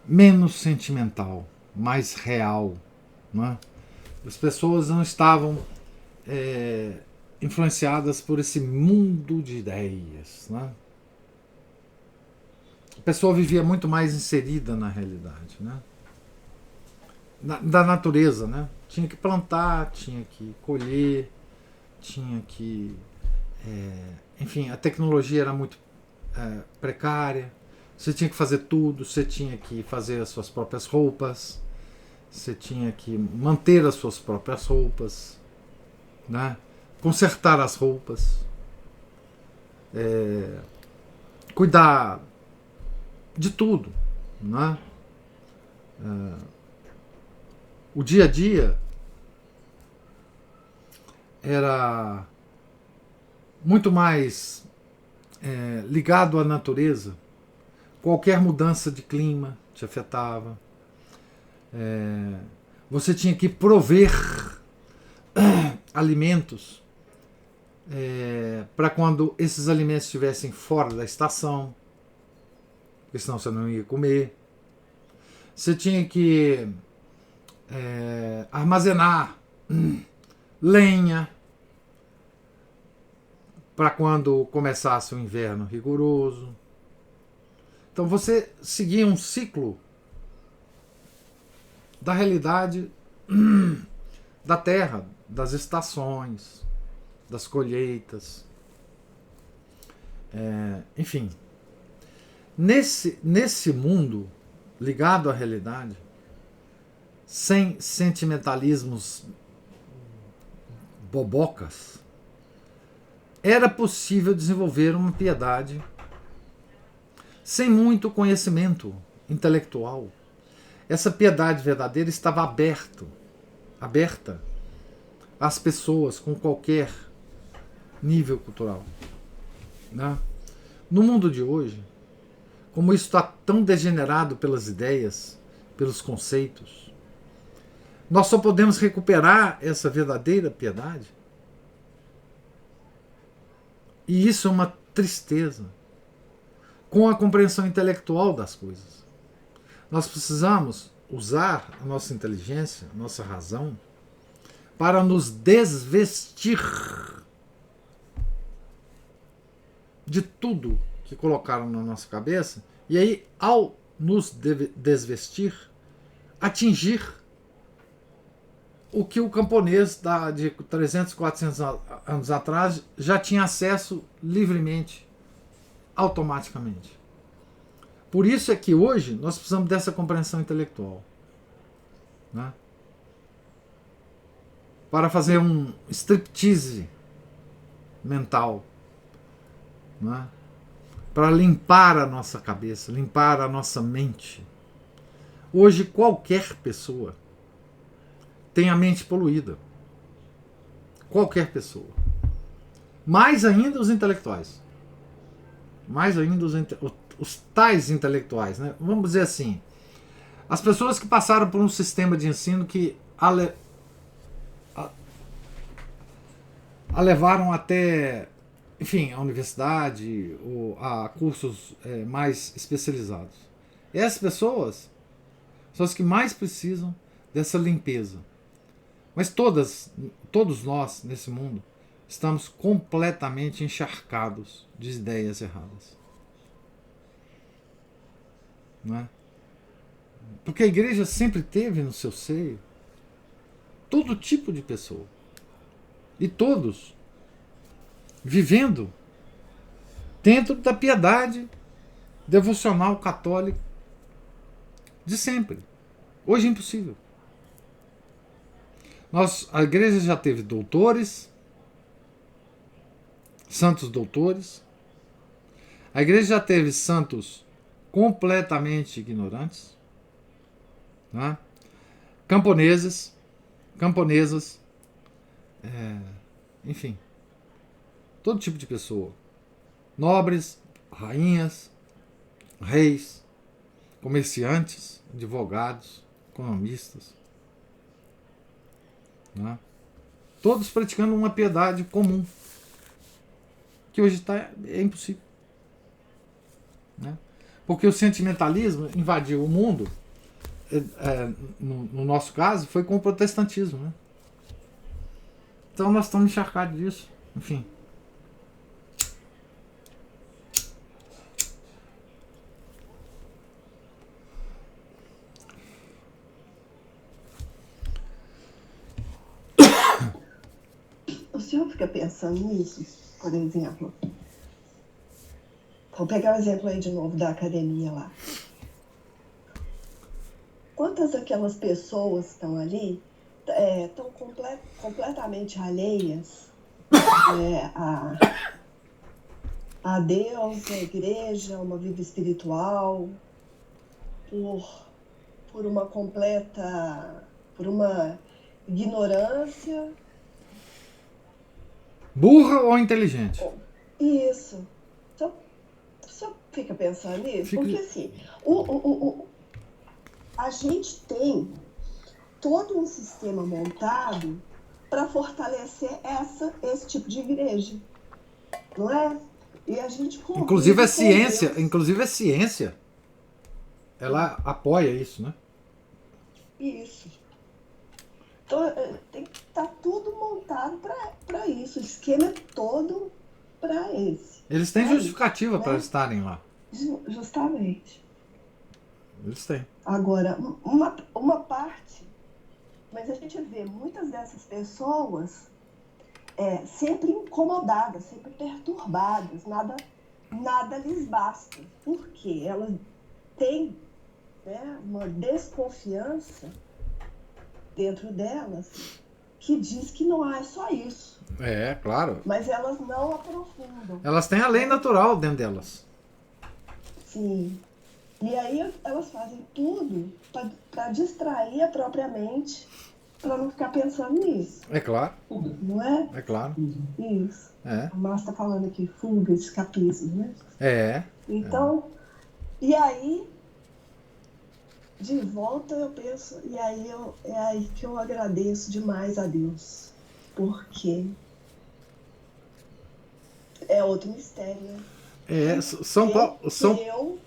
menos sentimental, mais real, né? As pessoas não estavam influenciadas por esse mundo de ideias, né? A pessoa vivia muito mais inserida na realidade, né? Da natureza, né? Tinha que plantar, tinha que colher, tinha que... enfim, a tecnologia era muito precária. Você tinha que fazer tudo, você tinha que fazer as suas próprias roupas, você tinha que manter as suas próprias roupas, né? Consertar as roupas, cuidar de tudo, né? O dia a dia era muito mais ligado à natureza. Qualquer mudança de clima te afetava. Você tinha que prover alimentos para quando esses alimentos estivessem fora da estação, porque senão você não ia comer. Você tinha que armazenar lenha para quando começasse o inverno rigoroso. Então você seguia um ciclo da realidade da terra, das estações, das colheitas. Enfim, nesse mundo ligado à realidade, sem sentimentalismos bobocas, era possível desenvolver uma piedade sem muito conhecimento intelectual. Essa piedade verdadeira estava aberta às pessoas com qualquer nível cultural, né? No mundo de hoje, como isso está tão degenerado pelas ideias, pelos conceitos, nós só podemos recuperar essa verdadeira piedade. E isso é uma tristeza, com a compreensão intelectual das coisas. Nós precisamos usar a nossa inteligência, a nossa razão, para nos desvestir de tudo que colocaram na nossa cabeça, e aí, ao nos desvestir, atingir o que o camponês de 300, 400 anos atrás já tinha acesso livremente, automaticamente. Por isso é que hoje nós precisamos dessa compreensão intelectual, né? Para fazer um striptease mental, né? Para limpar a nossa cabeça, limpar a nossa mente. Hoje qualquer pessoa tem a mente poluída. Qualquer pessoa. Mais ainda os intelectuais. Mais ainda os tais intelectuais, né? Vamos dizer assim, as pessoas que passaram por um sistema de ensino que a levaram até, enfim, a universidade ou a cursos mais especializados. Essas pessoas são as que mais precisam dessa limpeza. Mas todos nós nesse mundo estamos completamente encharcados de ideias erradas. Não é? Porque a igreja sempre teve no seu seio todo tipo de pessoa. E todos vivendo dentro da piedade devocional católica de sempre. Hoje é impossível. A igreja já teve doutores, santos doutores. A igreja já teve santos completamente ignorantes, né? Camponesas, enfim, todo tipo de pessoa. Nobres, rainhas, reis, comerciantes, advogados, economistas, né? Todos praticando uma piedade comum, que hoje é impossível, né? Porque o sentimentalismo invadiu o mundo, no nosso caso, foi com o protestantismo, né? Então nós estamos encharcados disso, enfim. O senhor fica pensando nisso, por exemplo? Vou pegar o exemplo aí de novo da academia lá. Quantas daquelas pessoas que estão ali estão completamente alheias a Deus, a igreja, uma vida espiritual, por uma ignorância. Burra ou inteligente? Isso. Só fica pensando nisso, porque assim, a gente tem todo um sistema montado para fortalecer esse tipo de igreja, não é? E a gente Inclusive convive a com ciência, Deus. inclusive a ciência, ela apoia isso, né? Isso. Então, tem que estar tudo montado para isso. O esquema é todo para Eles têm isso, justificativa para né? estarem lá. Justamente. Eles têm. Agora, uma parte, mas a gente vê muitas dessas pessoas sempre incomodadas, sempre perturbadas, nada lhes basta, porque elas têm, né, uma desconfiança dentro delas que diz que não é só isso, É, claro. mas elas não aprofundam. Elas têm a lei natural dentro delas. Sim. E aí elas fazem tudo para distrair a própria mente, para não ficar pensando nisso. É claro. Não é? É claro. Isso. É. A Márcia está falando aqui, fuga, escapismo, né? É. Então, e aí, de volta eu penso, e aí é aí que eu agradeço demais a Deus, porque é outro mistério, né? É. São Paulo. Eu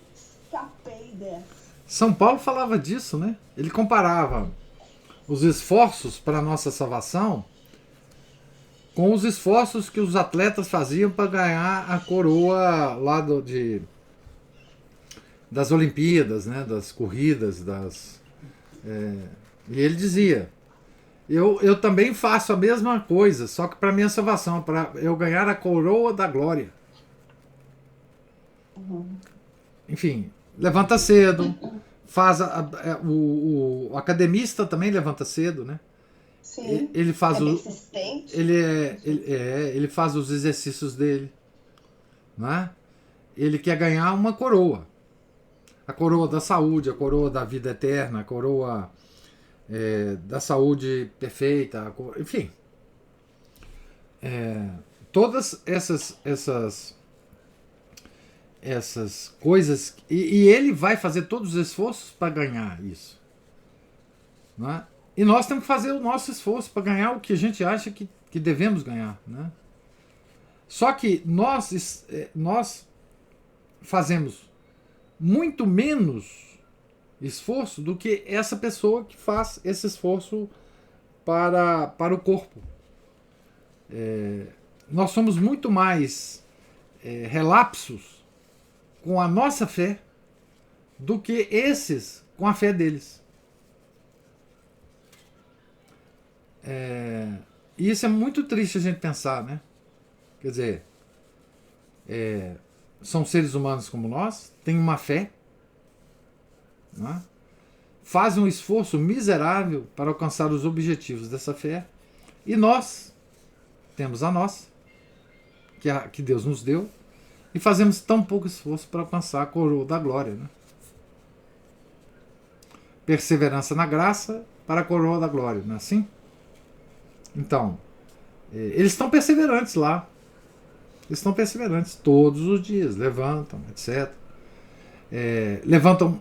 escapei dessa. São Paulo falava disso, né? Ele comparava os esforços para a nossa salvação com os esforços que os atletas faziam para ganhar a coroa lá das Olimpíadas, né? Das corridas, e ele dizia: eu também faço a mesma coisa, só que para minha salvação, para eu ganhar a coroa da glória. Uhum. Enfim, levanta cedo, faz o academista também levanta cedo, né? Sim, Ele faz persistente. ele faz os exercícios dele, né? Ele quer ganhar uma coroa, a coroa da saúde, a coroa da vida eterna, a coroa da saúde perfeita, enfim, todas essas coisas, e ele vai fazer todos os esforços para ganhar isso, né? E nós temos que fazer o nosso esforço para ganhar o que a gente acha que devemos ganhar, né? Só que nós fazemos muito menos esforço do que essa pessoa que faz esse esforço para o corpo. Nós somos muito mais relapsos com a nossa fé do que esses com a fé deles. E isso é muito triste a gente pensar, né? Quer dizer, são seres humanos como nós, têm uma fé, né? Fazem um esforço miserável para alcançar os objetivos dessa fé, e nós temos a nossa, que Deus nos deu, e fazemos tão pouco esforço para alcançar a coroa da glória, né? Perseverança na graça para a coroa da glória, não é assim? Então, eles estão perseverantes lá. Eles estão perseverantes todos os dias, levantam, etc. Levantam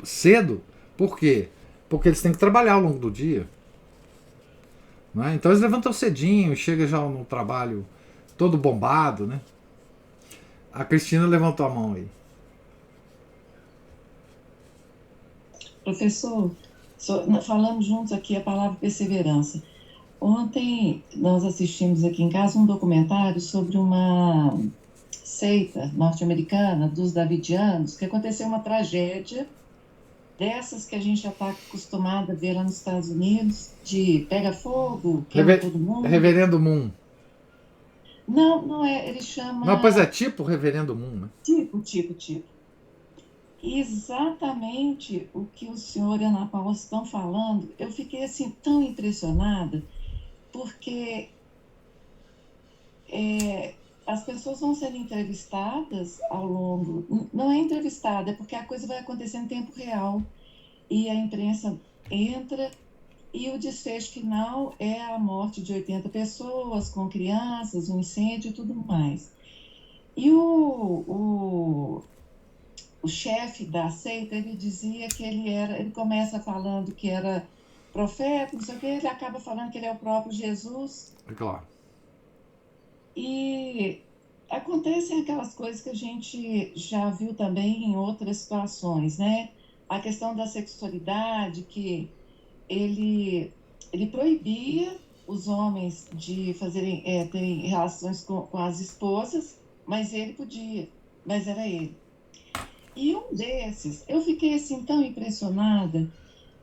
cedo, por quê? Porque eles têm que trabalhar ao longo do dia. Não é? Então eles levantam cedinho, chegam já no trabalho todo bombado, né? A Cristina levantou a mão aí. Professor, falamos juntos aqui a palavra perseverança. Ontem nós assistimos aqui em casa um documentário sobre uma seita norte-americana dos Davidianos, que aconteceu uma tragédia dessas que a gente já está acostumado a ver lá nos Estados Unidos, de pega fogo, queima todo mundo. Reverendo Moon. Não é, ele chama... Não, pois é, tipo Reverendo Moon, né? Tipo. Exatamente o que o senhor e a Ana Paula estão falando, eu fiquei assim tão impressionada, porque as pessoas vão sendo entrevistadas ao longo... Não é entrevistada, é porque a coisa vai acontecendo em tempo real. E a imprensa entra, e o desfecho final é a morte de 80 pessoas, com crianças, um incêndio e tudo mais. E o chefe da seita, ele dizia que ele começa falando que era profeta, não sei o que, ele acaba falando que ele é o próprio Jesus. É claro. E acontecem aquelas coisas que a gente já viu também em outras situações, né? A questão da sexualidade, que ele proibia os homens de fazerem, terem relações com as esposas, mas ele podia, mas era ele. E um desses, eu fiquei assim tão impressionada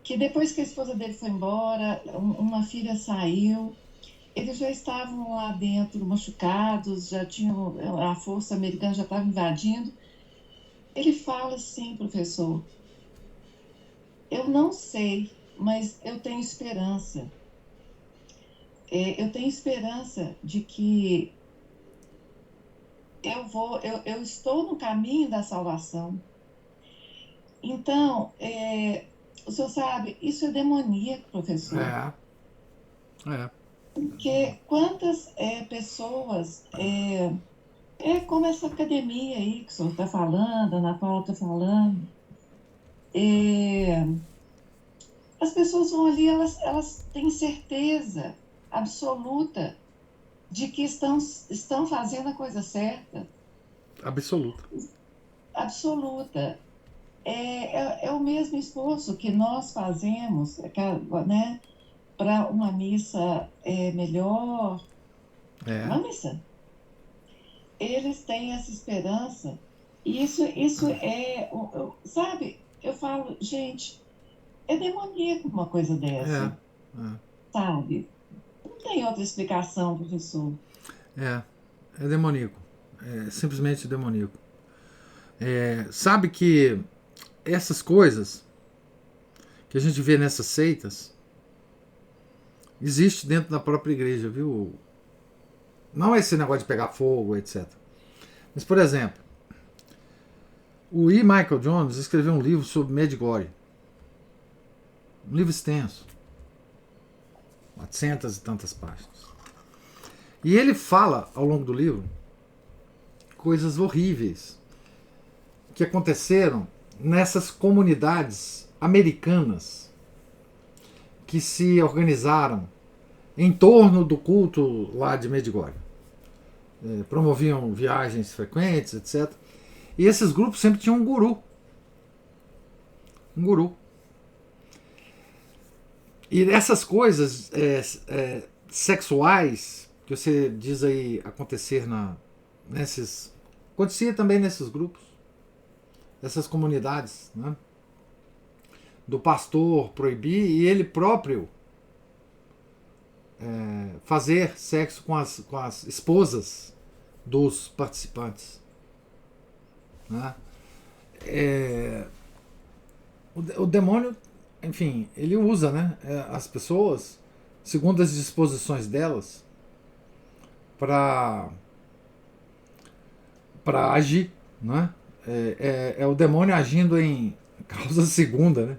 que depois que a esposa dele foi embora, uma filha saiu, eles já estavam lá dentro machucados, já tinham, a força americana já estava invadindo. Ele fala assim, professor, eu não sei, mas eu tenho esperança. Eu tenho esperança de que eu estou no caminho da salvação. Então, o senhor sabe, isso é demoníaco, professor. É. Porque quantas pessoas, como essa academia aí que o senhor está falando, a Ana Paula está falando, as pessoas vão ali, elas têm certeza absoluta de que estão fazendo a coisa certa. Absoluta. Absoluta. É o mesmo esforço que nós fazemos, né, para uma missa melhor. Uma missa. Eles têm essa esperança. E isso sabe, eu falo, gente, é demoníaco uma coisa dessa. Sabe? Não tem outra explicação, professor. É demoníaco. É simplesmente demoníaco. Sabe que essas coisas que a gente vê nessas seitas existe dentro da própria igreja, viu? Não é esse negócio de pegar fogo, etc. Mas, por exemplo, o E. Michael Jones escreveu um livro sobre Medjugorje. Um livro extenso. 400 e tantas páginas. E ele fala, ao longo do livro, coisas horríveis que aconteceram nessas comunidades americanas que se organizaram em torno do culto lá de Medjugorje. Promoviam viagens frequentes, etc. E esses grupos sempre tinham um guru. Um guru. E essas coisas sexuais que você diz aí acontecer acontecia também nesses grupos, dessas comunidades, né? Do pastor proibir e ele próprio fazer sexo com as esposas dos participantes, né? O demônio, enfim, ele usa, né, as pessoas segundo as disposições delas para agir, né? É o demônio agindo em causa segunda, né?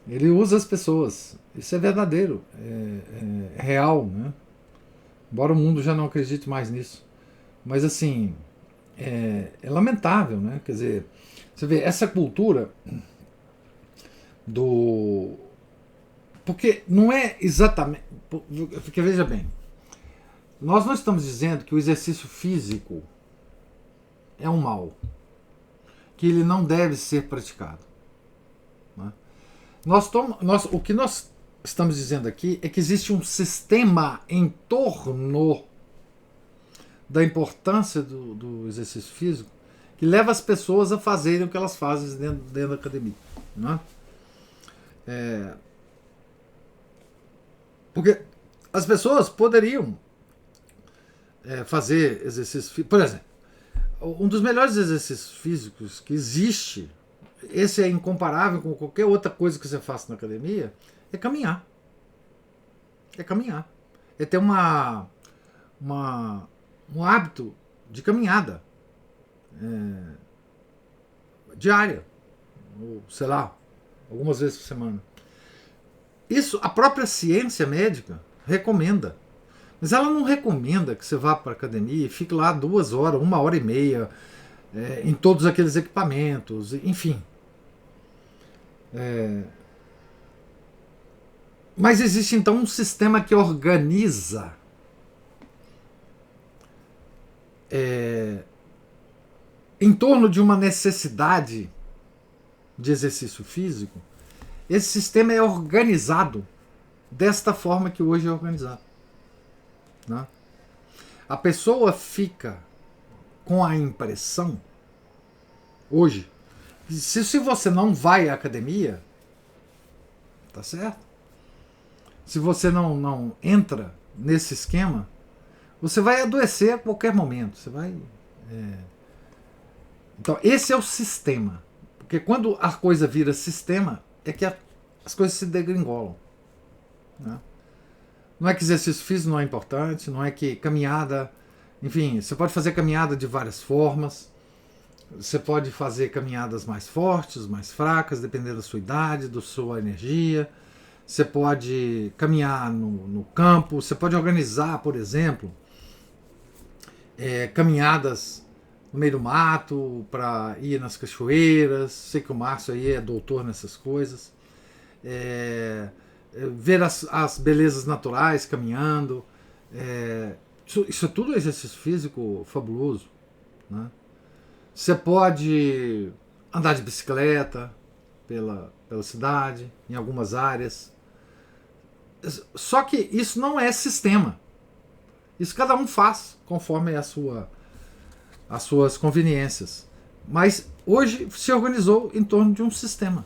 Ele usa as pessoas. Isso é verdadeiro, é real, né? Embora o mundo já não acredite mais nisso. Mas assim, é lamentável, né? Quer dizer, você vê, essa cultura porque não é exatamente... Porque veja bem, nós não estamos dizendo que o exercício físico é um mal, que ele não deve ser praticado, né? O que nós estamos dizendo aqui é que existe um sistema em torno da importância do exercício físico que leva as pessoas a fazerem o que elas fazem dentro da academia, né? Porque as pessoas poderiam fazer exercício físico. Por exemplo, um dos melhores exercícios físicos que existe, esse é incomparável com qualquer outra coisa que você faça na academia, é caminhar. É caminhar. É ter um hábito de caminhada diária, ou sei lá, algumas vezes por semana. Isso a própria ciência médica recomenda. Mas ela não recomenda que você vá para a academia e fique lá 2 horas, 1h30, em todos aqueles equipamentos, enfim. Mas existe então um sistema que organiza em torno de uma necessidade de exercício físico. Esse sistema é organizado desta forma que hoje é organizado, né? A pessoa fica com a impressão, hoje, se você não vai à academia, tá certo? Se você não entra nesse esquema, você vai adoecer a qualquer momento. Você vai. Então, esse é o sistema. Porque quando a coisa vira sistema, é que as coisas se degringolam, né? Não é que exercício físico não é importante, não é que caminhada. Enfim, você pode fazer caminhada de várias formas. Você pode fazer caminhadas mais fortes, mais fracas, dependendo da sua idade, da sua energia. Você pode caminhar no campo. Você pode organizar, por exemplo, caminhadas no meio do mato para ir nas cachoeiras. Sei que o Márcio aí é doutor nessas coisas. Ver as belezas naturais caminhando. Isso tudo é exercício físico fabuloso, né? Você pode andar de bicicleta pela cidade, em algumas áreas. Só que isso não é sistema. Isso cada um faz conforme as suas conveniências. Mas hoje se organizou em torno de um sistema,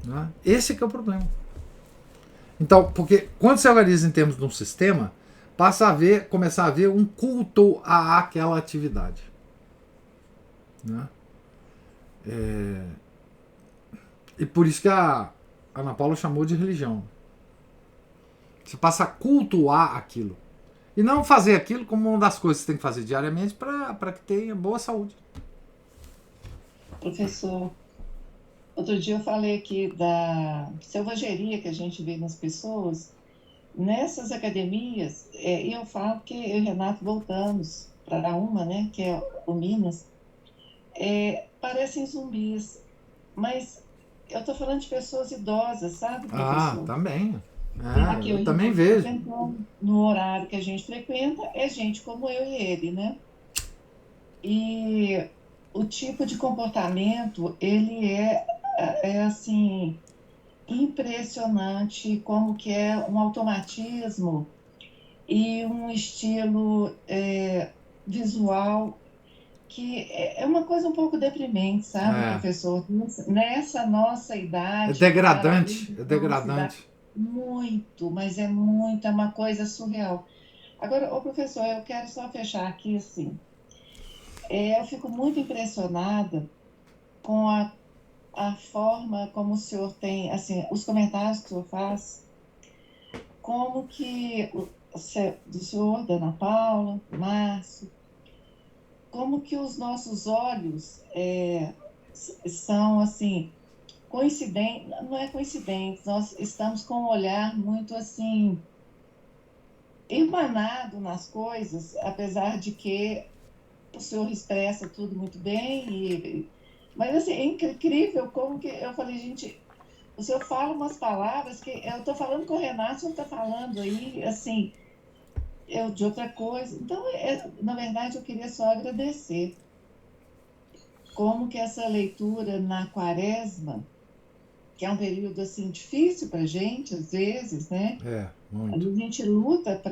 né? Esse que é o problema. Então, porque quando se organiza em termos de um sistema, começar a haver um culto àquela atividade, né? E por isso que a Ana Paula chamou de religião. Você passa a cultuar aquilo. E não fazer aquilo como uma das coisas que você tem que fazer diariamente para que tenha boa saúde. Professor, outro dia eu falei aqui da selvageria que a gente vê nas pessoas. Nessas academias, e eu falo que eu e o Renato voltamos para uma, né, que é o Minas, parecem zumbis, mas eu estou falando de pessoas idosas, sabe, professor? Também. Aqui Eu também vejo. No horário que a gente frequenta, é gente como eu e ele, né? E o tipo de comportamento, ele é assim, impressionante, como que é um automatismo e um estilo visual que é uma coisa um pouco deprimente, sabe, professor? Nessa nossa idade... É degradante. Muito, mas é muito, é uma coisa surreal. Agora, ô professor, eu quero só fechar aqui assim. Eu fico muito impressionada com a forma como o senhor tem, assim, os comentários que o senhor faz, como que do senhor, da Ana Paula, do Márcio, como que os nossos olhos são, assim, coincidentes, não é coincidente, nós estamos com um olhar muito, assim, irmanado nas coisas, apesar de que o senhor expressa tudo muito bem, mas, assim, é incrível como que eu falei, gente, o senhor fala umas palavras que eu estou falando com o Renato, o senhor está falando aí, assim, de outra coisa. Então, na verdade, eu queria só agradecer como que essa leitura na Quaresma, que é um período, assim, difícil para a gente, às vezes, né? Muito. A gente luta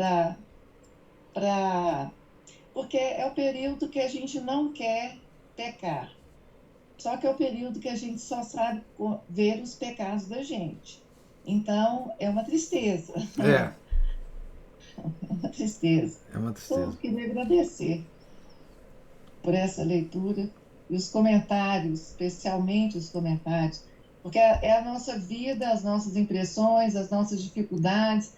porque é o período que a gente não quer pecar. Só que é o período que a gente só sabe ver os pecados da gente. Então, é uma tristeza. É uma tristeza. Então, eu queria agradecer por essa leitura e os comentários, especialmente os comentários, porque é a nossa vida, as nossas impressões, as nossas dificuldades,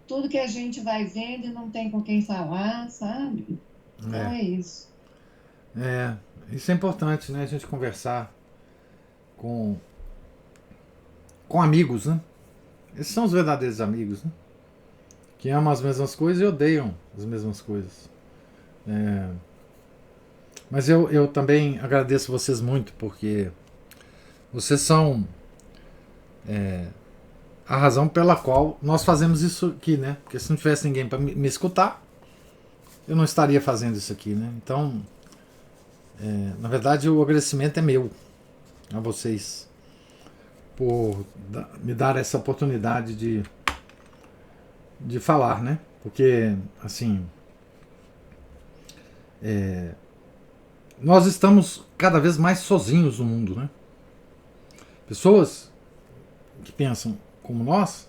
tudo que a gente vai vendo e não tem com quem falar, sabe? Então é isso. Isso é importante, né? A gente conversar com amigos, né? Esses são os verdadeiros amigos, né? Que amam as mesmas coisas e odeiam as mesmas coisas. Mas eu também agradeço vocês muito, porque vocês são a razão pela qual nós fazemos isso aqui, né? Porque se não tivesse ninguém para me escutar, eu não estaria fazendo isso aqui, né? Então, na verdade, o agradecimento é meu a vocês por me dar essa oportunidade de falar, né? Porque, assim, nós estamos cada vez mais sozinhos no mundo, né? Pessoas que pensam como nós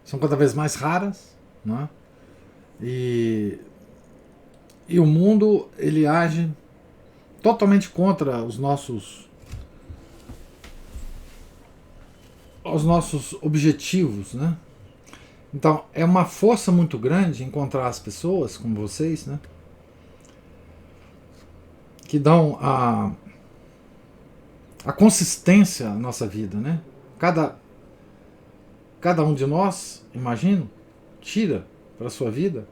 são cada vez mais raras, né? E o mundo, ele age totalmente contra os nossos objetivos, né? Então é uma força muito grande encontrar as pessoas como vocês, né? Que dão a consistência à nossa vida, né? Cada um de nós, imagino, tira para a sua vida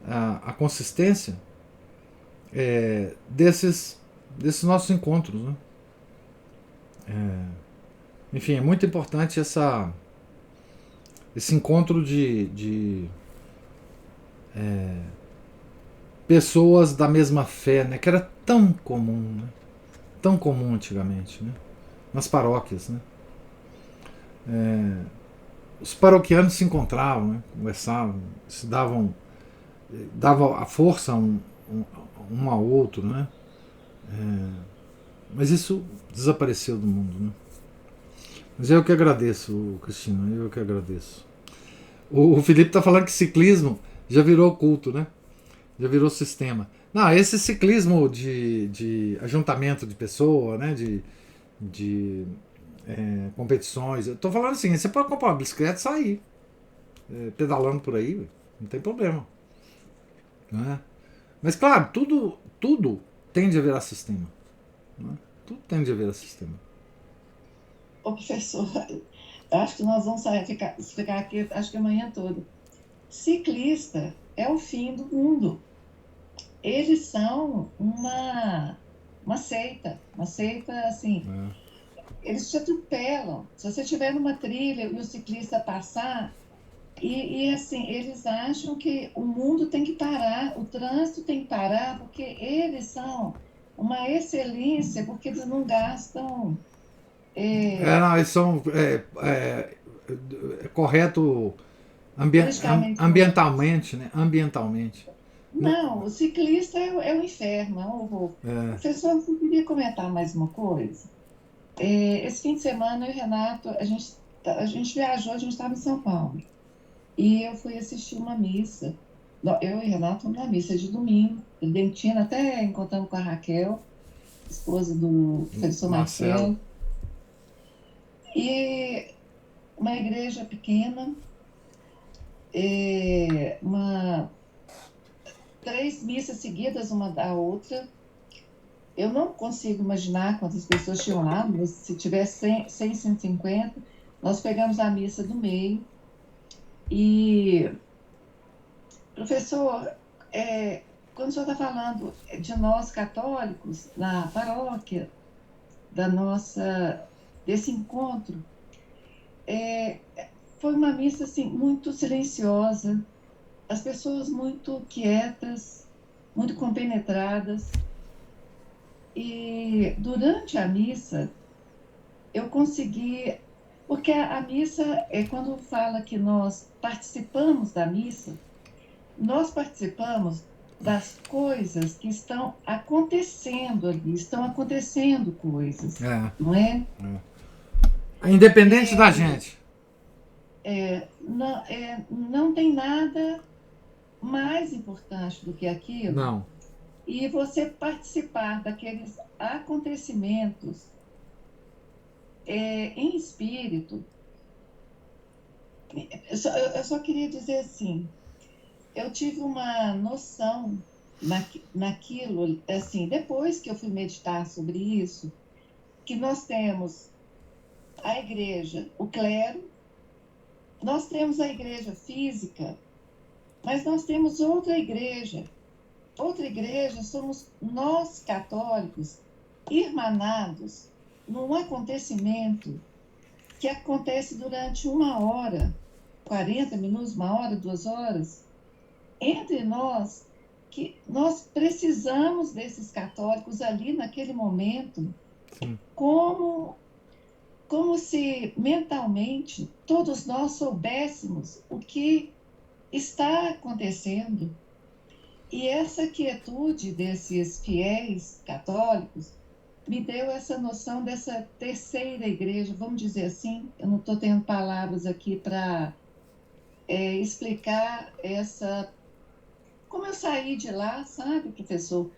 a consistência desses nossos encontros, né? Enfim, é muito importante esse encontro de pessoas da mesma fé, né? Que era tão comum, né? Tão comum antigamente, né? Nas paróquias, né? Os paroquianos se encontravam, né? Conversavam, se davam a força um ao outro, né? Mas isso desapareceu do mundo, né? Mas eu que agradeço, Cristina, eu que agradeço. O Felipe está falando que ciclismo já virou culto, né? Já virou sistema. Não, esse ciclismo de ajuntamento de pessoa, né? De competições. Eu estou falando assim, você pode comprar uma bicicleta e sair pedalando por aí, não tem problema. Né? Mas claro, tudo tende a virar sistema. Né? Tudo tende a virar sistema. Ô, professor, eu acho que nós vamos ficar aqui, acho que amanhã todo. Ciclista é o fim do mundo. Eles são uma seita assim. Eles te atropelam. Se você estiver numa trilha e o ciclista passar, e assim, eles acham que o mundo tem que parar, o trânsito tem que parar, porque eles são uma excelência, porque eles não gastam. Não, eles são correto ambientalmente, né? Ambientalmente. Não, o ciclista é o inferno, é um horror. Professor, eu queria comentar mais uma coisa. Esse fim de semana, eu e o Renato, a gente viajou, a gente estava em São Paulo. E eu fui assistir uma missa. Eu e o Renato fomos na missa de domingo. Dentina, até encontrando com a Raquel, esposa do professor Marcelo. E uma igreja pequena, 3 missas seguidas uma da outra. Eu não consigo imaginar quantas pessoas tinham lá, mas se tivesse 100, 150, nós pegamos a missa do meio. E, professor, quando o senhor está falando de nós católicos, na paróquia, desse encontro, foi uma missa assim, muito silenciosa, as pessoas muito quietas, muito compenetradas. E durante a missa, eu consegui... Porque a missa, quando fala que nós participamos da missa, nós participamos das coisas que estão acontecendo ali, estão acontecendo coisas, não é? Independente da gente. Não tem nada mais importante do que aquilo. Não. E você participar daqueles acontecimentos em espírito. Eu só queria dizer assim, eu tive uma noção naquilo, assim, depois que eu fui meditar sobre isso, que nós temos a igreja, o clero, nós temos a igreja física, mas nós temos outra igreja. Outra igreja somos nós católicos, irmanados num acontecimento que acontece durante 1 hora, 40 minutos, 1 hora, 2 horas, entre nós, que nós precisamos desses católicos ali naquele momento, Sim. como se mentalmente todos nós soubéssemos o que está acontecendo. E essa quietude desses fiéis católicos me deu essa noção dessa terceira igreja, vamos dizer assim. Eu não estou tendo palavras aqui para explicar como eu saí de lá, sabe, professor?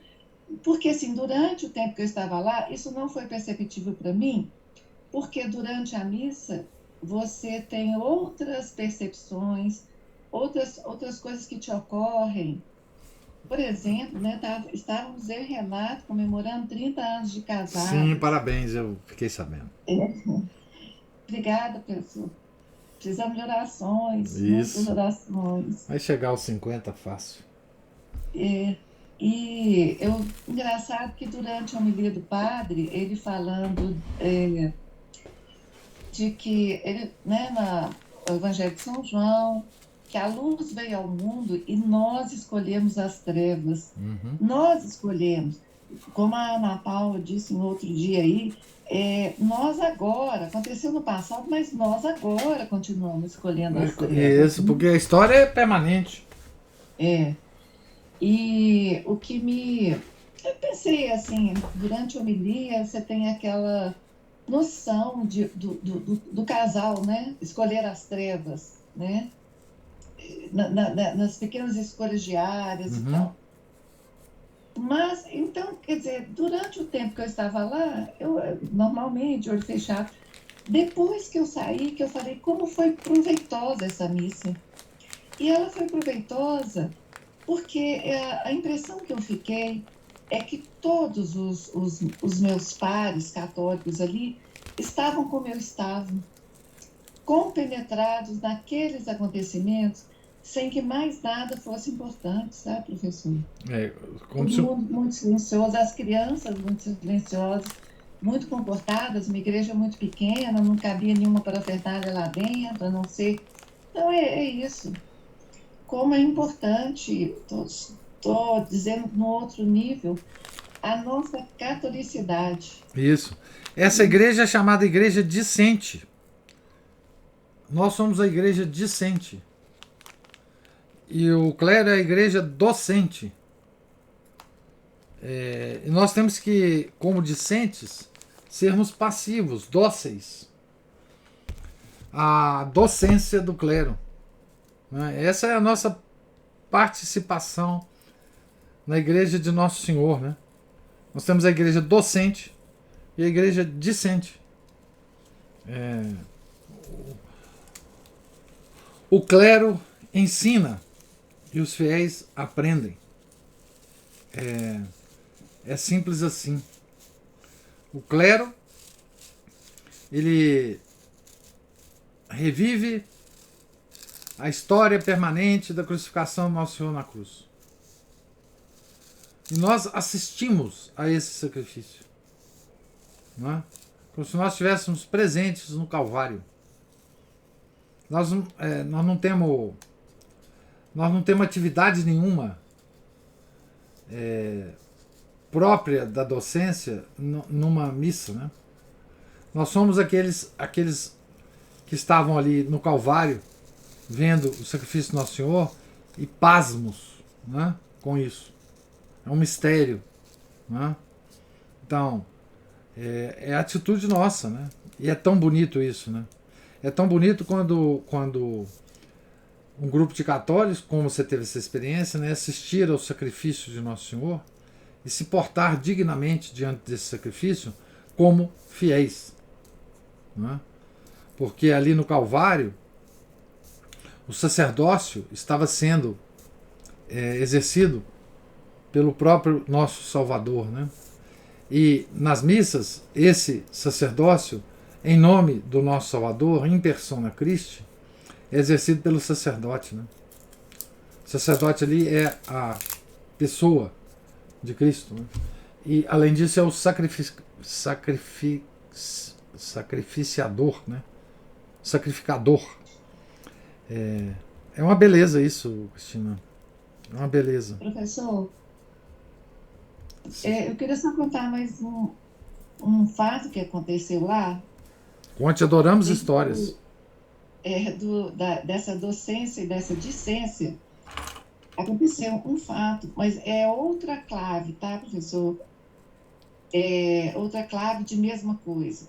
Porque, assim, durante o tempo que eu estava lá, isso não foi perceptível para mim, porque durante a missa você tem outras percepções, outras coisas que te ocorrem. Por exemplo, né, estávamos eu e Renato comemorando 30 anos de casado. Sim, parabéns, eu fiquei sabendo. Obrigada, professor. Precisamos de orações, Isso. muitas orações. Vai chegar aos 50 fácil. Engraçado que durante a homilia do padre, ele falando de que, né, no Evangelho de São João, que a luz veio ao mundo e nós escolhemos as trevas. Uhum. Nós escolhemos. Como a Ana Paula disse em outro dia aí, nós agora, aconteceu no passado, mas nós agora continuamos escolhendo as trevas. Isso, porque a história é permanente. E o que eu pensei assim, durante a homilia, você tem aquela noção do casal, né? Escolher as trevas, né? Nas pequenas escolhas diárias e tal. Mas, então, quer dizer, durante o tempo que eu estava lá, eu normalmente, olho fechado, depois que eu saí, que eu falei como foi proveitosa essa missa. E ela foi proveitosa porque a impressão que eu fiquei é que todos os meus pares católicos ali estavam como eu estava, compenetrados naqueles acontecimentos, sem que mais nada fosse importante, sabe, professor? Todo mundo muito silencioso, as crianças muito silenciosas, muito comportadas, uma igreja muito pequena, não cabia nenhuma parafernália lá dentro, a não ser... Então, é isso. Como é importante, estou dizendo no outro nível, a nossa catolicidade. Isso. Essa igreja é chamada igreja discente. Nós somos a igreja discente. E o clero é a igreja docente. E nós temos que, como discentes, sermos passivos, dóceis. A docência do clero. Né? Essa é a nossa participação na igreja de Nosso Senhor. Né? Nós temos a igreja docente e a igreja discente. O clero ensina e os fiéis aprendem. É simples assim. O clero, ele revive a história permanente da crucificação do Nosso Senhor na cruz. E nós assistimos a esse sacrifício. Não é? Como se nós estivéssemos presentes no Calvário. Nós não temos atividade nenhuma própria da docência numa missa. Né? Nós somos aqueles que estavam ali no Calvário, vendo o sacrifício do Nosso Senhor, e pasmos, né, com isso. É um mistério. Né? Então, é a atitude nossa. Né? E é tão bonito isso. Né? É tão bonito quando um grupo de católicos, como você teve essa experiência, né, assistir ao sacrifício de Nosso Senhor e se portar dignamente diante desse sacrifício como fiéis. Né? Porque ali no Calvário, o sacerdócio estava sendo exercido pelo próprio nosso Salvador. Né? E nas missas, esse sacerdócio, em nome do nosso Salvador, in persona Christi, é exercido pelo sacerdote. Né? O sacerdote ali é a pessoa de Cristo. Né? E, além disso, é o sacrificiador. Né? sacrificador. É uma beleza isso, Cristina. É uma beleza. Professor, eu queria só contar mais um fato que aconteceu lá, Conte, adoramos dentro histórias. dessa docência e dessa discência. Aconteceu um fato, mas é outra clave, tá, professor? É outra clave de mesma coisa.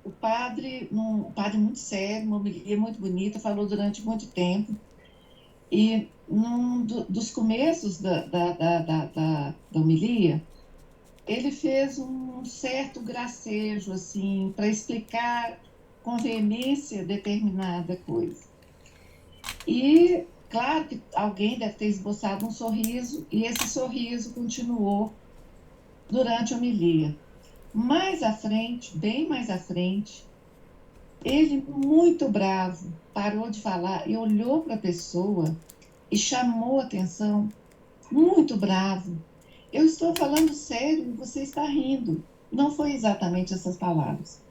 O padre, um padre muito sério, uma homilia muito bonita, falou durante muito tempo, e dos começos da homilia, ele fez um certo gracejo, assim, para explicar com veemência determinada coisa. E, claro que alguém deve ter esboçado um sorriso, e esse sorriso continuou durante a homilia. Mais à frente, bem mais à frente, ele, muito bravo, parou de falar e olhou para a pessoa e chamou a atenção, muito bravo. Eu estou falando sério e você está rindo. Não foi exatamente essas palavras.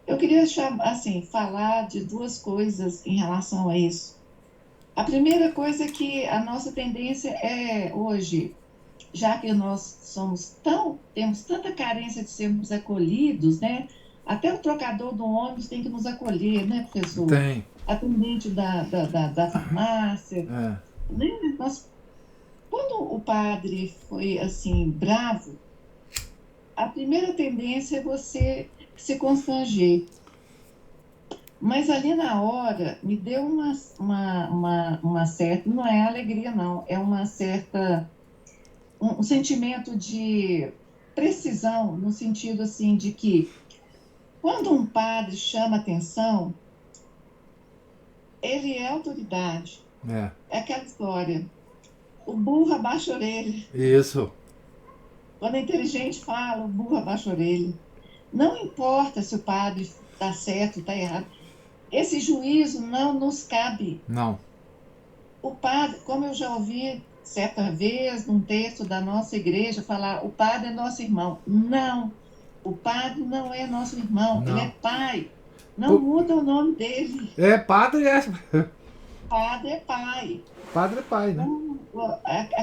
Eu queria assim, falar de duas coisas em relação a isso. A primeira coisa é que a nossa tendência é, hoje, já que nós temos tanta carência de sermos acolhidos, né? Até o trocador do ônibus tem que nos acolher, né, professor? Tem. Atendente da farmácia, É. né? Quando o padre foi, assim, bravo, a primeira tendência é você se constranger. Mas ali na hora, me deu uma certa, não é alegria não, é uma certa, um sentimento de precisão, no sentido assim de que quando um padre chama atenção, ele é autoridade. É aquela história, o burro abaixa a orelha. Isso. Quando é inteligente fala, o burro abaixa a orelha. Não importa se o padre está certo, está errado. Esse juízo não nos cabe. Não. O padre, como eu já ouvi certa vez num texto da nossa igreja falar, o padre é nosso irmão. Não, o padre não é nosso irmão, Não. ele é pai. Não muda o nome dele. Padre é. Padre é pai. Padre é pai, né? Então,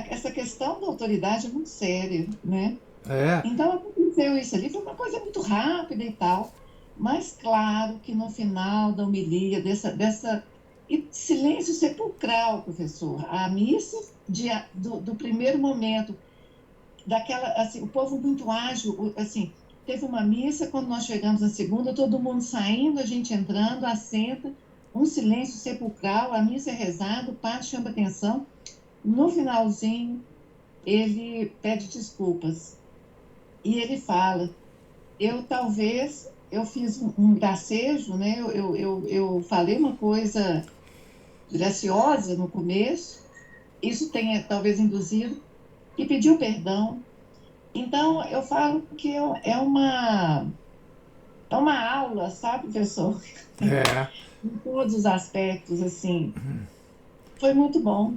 essa questão da autoridade é muito séria, né? É. Então aconteceu isso ali, foi uma coisa muito rápida e tal. Mas claro que no final da homilia, e silêncio sepulcral, professor, a missa do primeiro momento, daquela, assim, o povo muito ágil, assim, teve uma missa, quando nós chegamos na segunda, todo mundo saindo, a gente entrando, assenta, um silêncio sepulcral, a missa é rezada, o padre chama atenção, no finalzinho, ele pede desculpas, e ele fala, eu fiz um gracejo, né? Eu falei uma coisa graciosa no começo, isso tenha talvez induzido, e pediu perdão. Então, eu falo que é uma aula, sabe, professor? Em todos os aspectos, assim. Foi muito bom,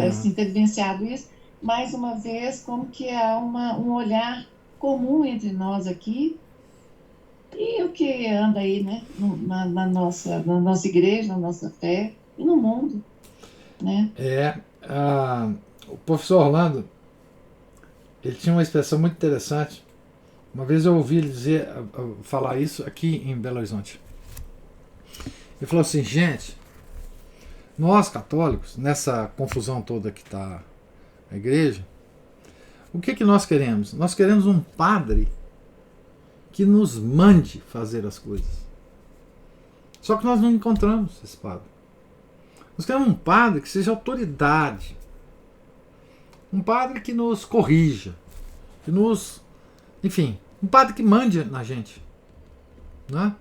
assim, ter vivenciado isso. Mais uma vez, como que há um olhar comum entre nós aqui, e o que anda aí, né, na nossa igreja, na nossa fé e no mundo, né? O professor Orlando, ele tinha uma expressão muito interessante. Uma vez eu ouvi ele falar isso aqui em Belo Horizonte. Ele falou assim, gente, nós católicos, nessa confusão toda que está a igreja, o que nós queremos? Nós queremos um padre que nos mande fazer as coisas. Só que nós não encontramos esse padre. Nós queremos um padre que seja autoridade. Um padre que nos corrija. Que nos... Enfim, um padre que mande na gente. Né?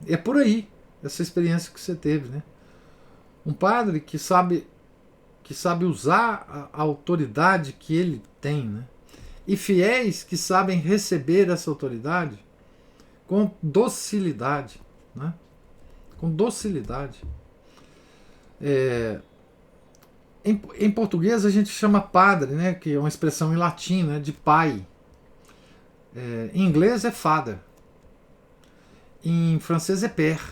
É por aí essa experiência que você teve. Né? Um padre que sabe usar a autoridade que ele tem. Né? E fiéis que sabem receber essa autoridade com docilidade. Né? Com docilidade. Em português a gente chama padre, né, que é uma expressão em latim, né, de pai. Em inglês é father. em francês é père,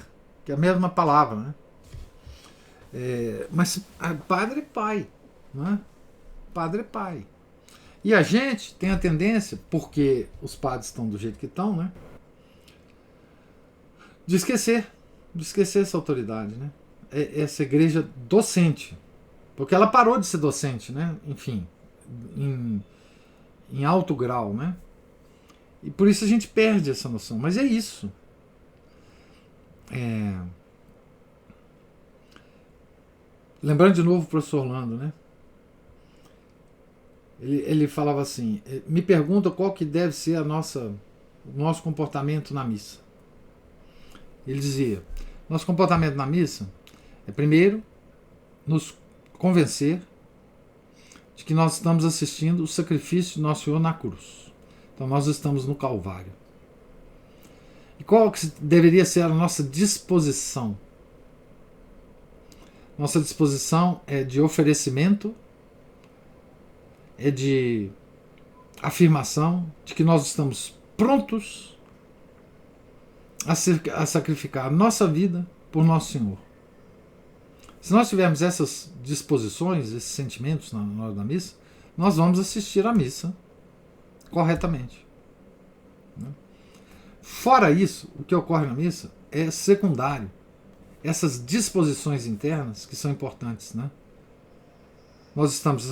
que é a mesma palavra, né? Mas padre é pai, né? Padre é pai. E a gente tem a tendência, porque os padres estão do jeito que estão, né? De esquecer essa autoridade, né? Essa igreja docente, porque ela parou de ser docente, né? Enfim, em alto grau, né? E por isso a gente perde essa noção. Mas é isso. Lembrando de novo o professor Orlando, né? Ele falava assim: me pergunta qual que deve ser o nosso comportamento na missa. Ele dizia: nosso comportamento na missa é, primeiro, nos convencer de que nós estamos assistindo o sacrifício de Nosso Senhor na cruz. Então nós estamos no Calvário. E qual que deveria ser a nossa disposição? Nossa disposição é de oferecimento, é de afirmação de que nós estamos prontos a sacrificar a nossa vida por Nosso Senhor. Se nós tivermos essas disposições, esses sentimentos na hora da missa, nós vamos assistir à missa corretamente. Fora isso, o que ocorre na missa é secundário. Essas disposições internas que são importantes, né? Nós estamos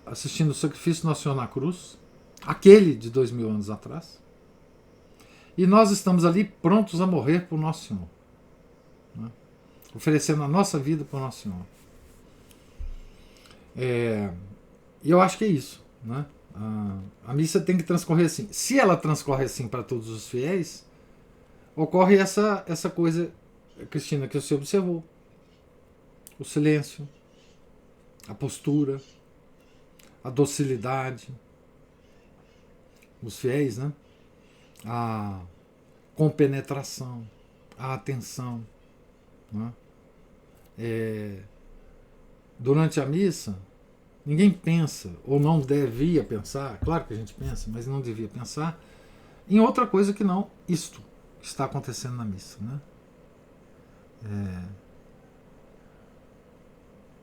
assistindo o sacrifício do Nosso Senhor na cruz, aquele de 2000 anos atrás, e nós estamos ali prontos a morrer por Nosso Senhor, né? Oferecendo a nossa vida por Nosso Senhor. E eu acho que é isso, né? A missa tem que transcorrer assim. Se ela transcorre assim para todos os fiéis, ocorre essa coisa, Cristina, que você observou: o silêncio, a postura, a docilidade dos fiéis, né? A compenetração, a atenção, né? Durante a missa, ninguém pensa, ou não devia pensar, claro que a gente pensa, mas não devia pensar em outra coisa que não isto que está acontecendo na missa, né?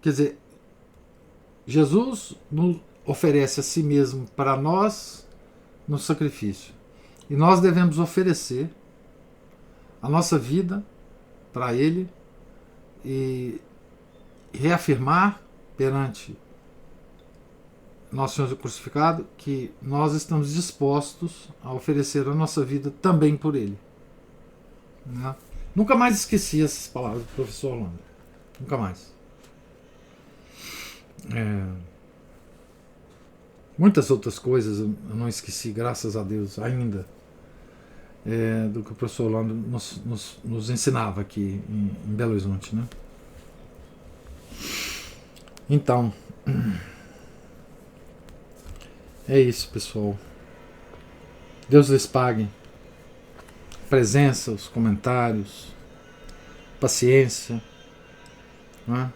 Quer dizer, Jesus nos oferece a si mesmo para nós no sacrifício. E nós devemos oferecer a nossa vida para Ele e reafirmar perante Nosso Senhor crucificado que nós estamos dispostos a oferecer a nossa vida também por Ele, né? Nunca mais esqueci essas palavras do professor Orlando. Nunca mais. Muitas outras coisas eu não esqueci, graças a Deus, ainda, do que o professor Orlando nos ensinava aqui em Belo Horizonte, né? Então, é isso, pessoal. Deus lhes pague a presença, os comentários, paciência, né?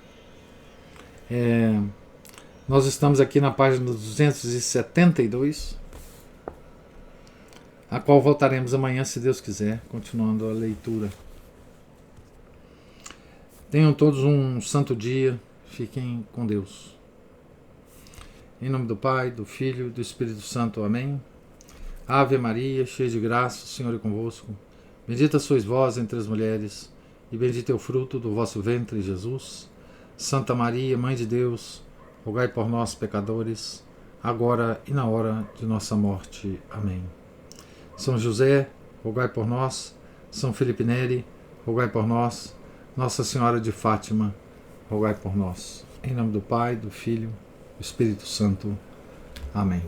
Nós estamos aqui na página 272, a qual voltaremos amanhã, se Deus quiser, continuando a leitura. Tenham todos um santo dia, fiquem com Deus. Em nome do Pai, do Filho e do Espírito Santo. Amém. Ave Maria, cheia de graça, o Senhor é convosco. Bendita sois vós entre as mulheres, e bendito é o fruto do vosso ventre, Jesus. Santa Maria, Mãe de Deus, rogai por nós, pecadores, agora e na hora de nossa morte. Amém. São José, rogai por nós. São Felipe Neri, rogai por nós. Nossa Senhora de Fátima, rogai por nós. Em nome do Pai, do Filho, do Espírito Santo. Amém.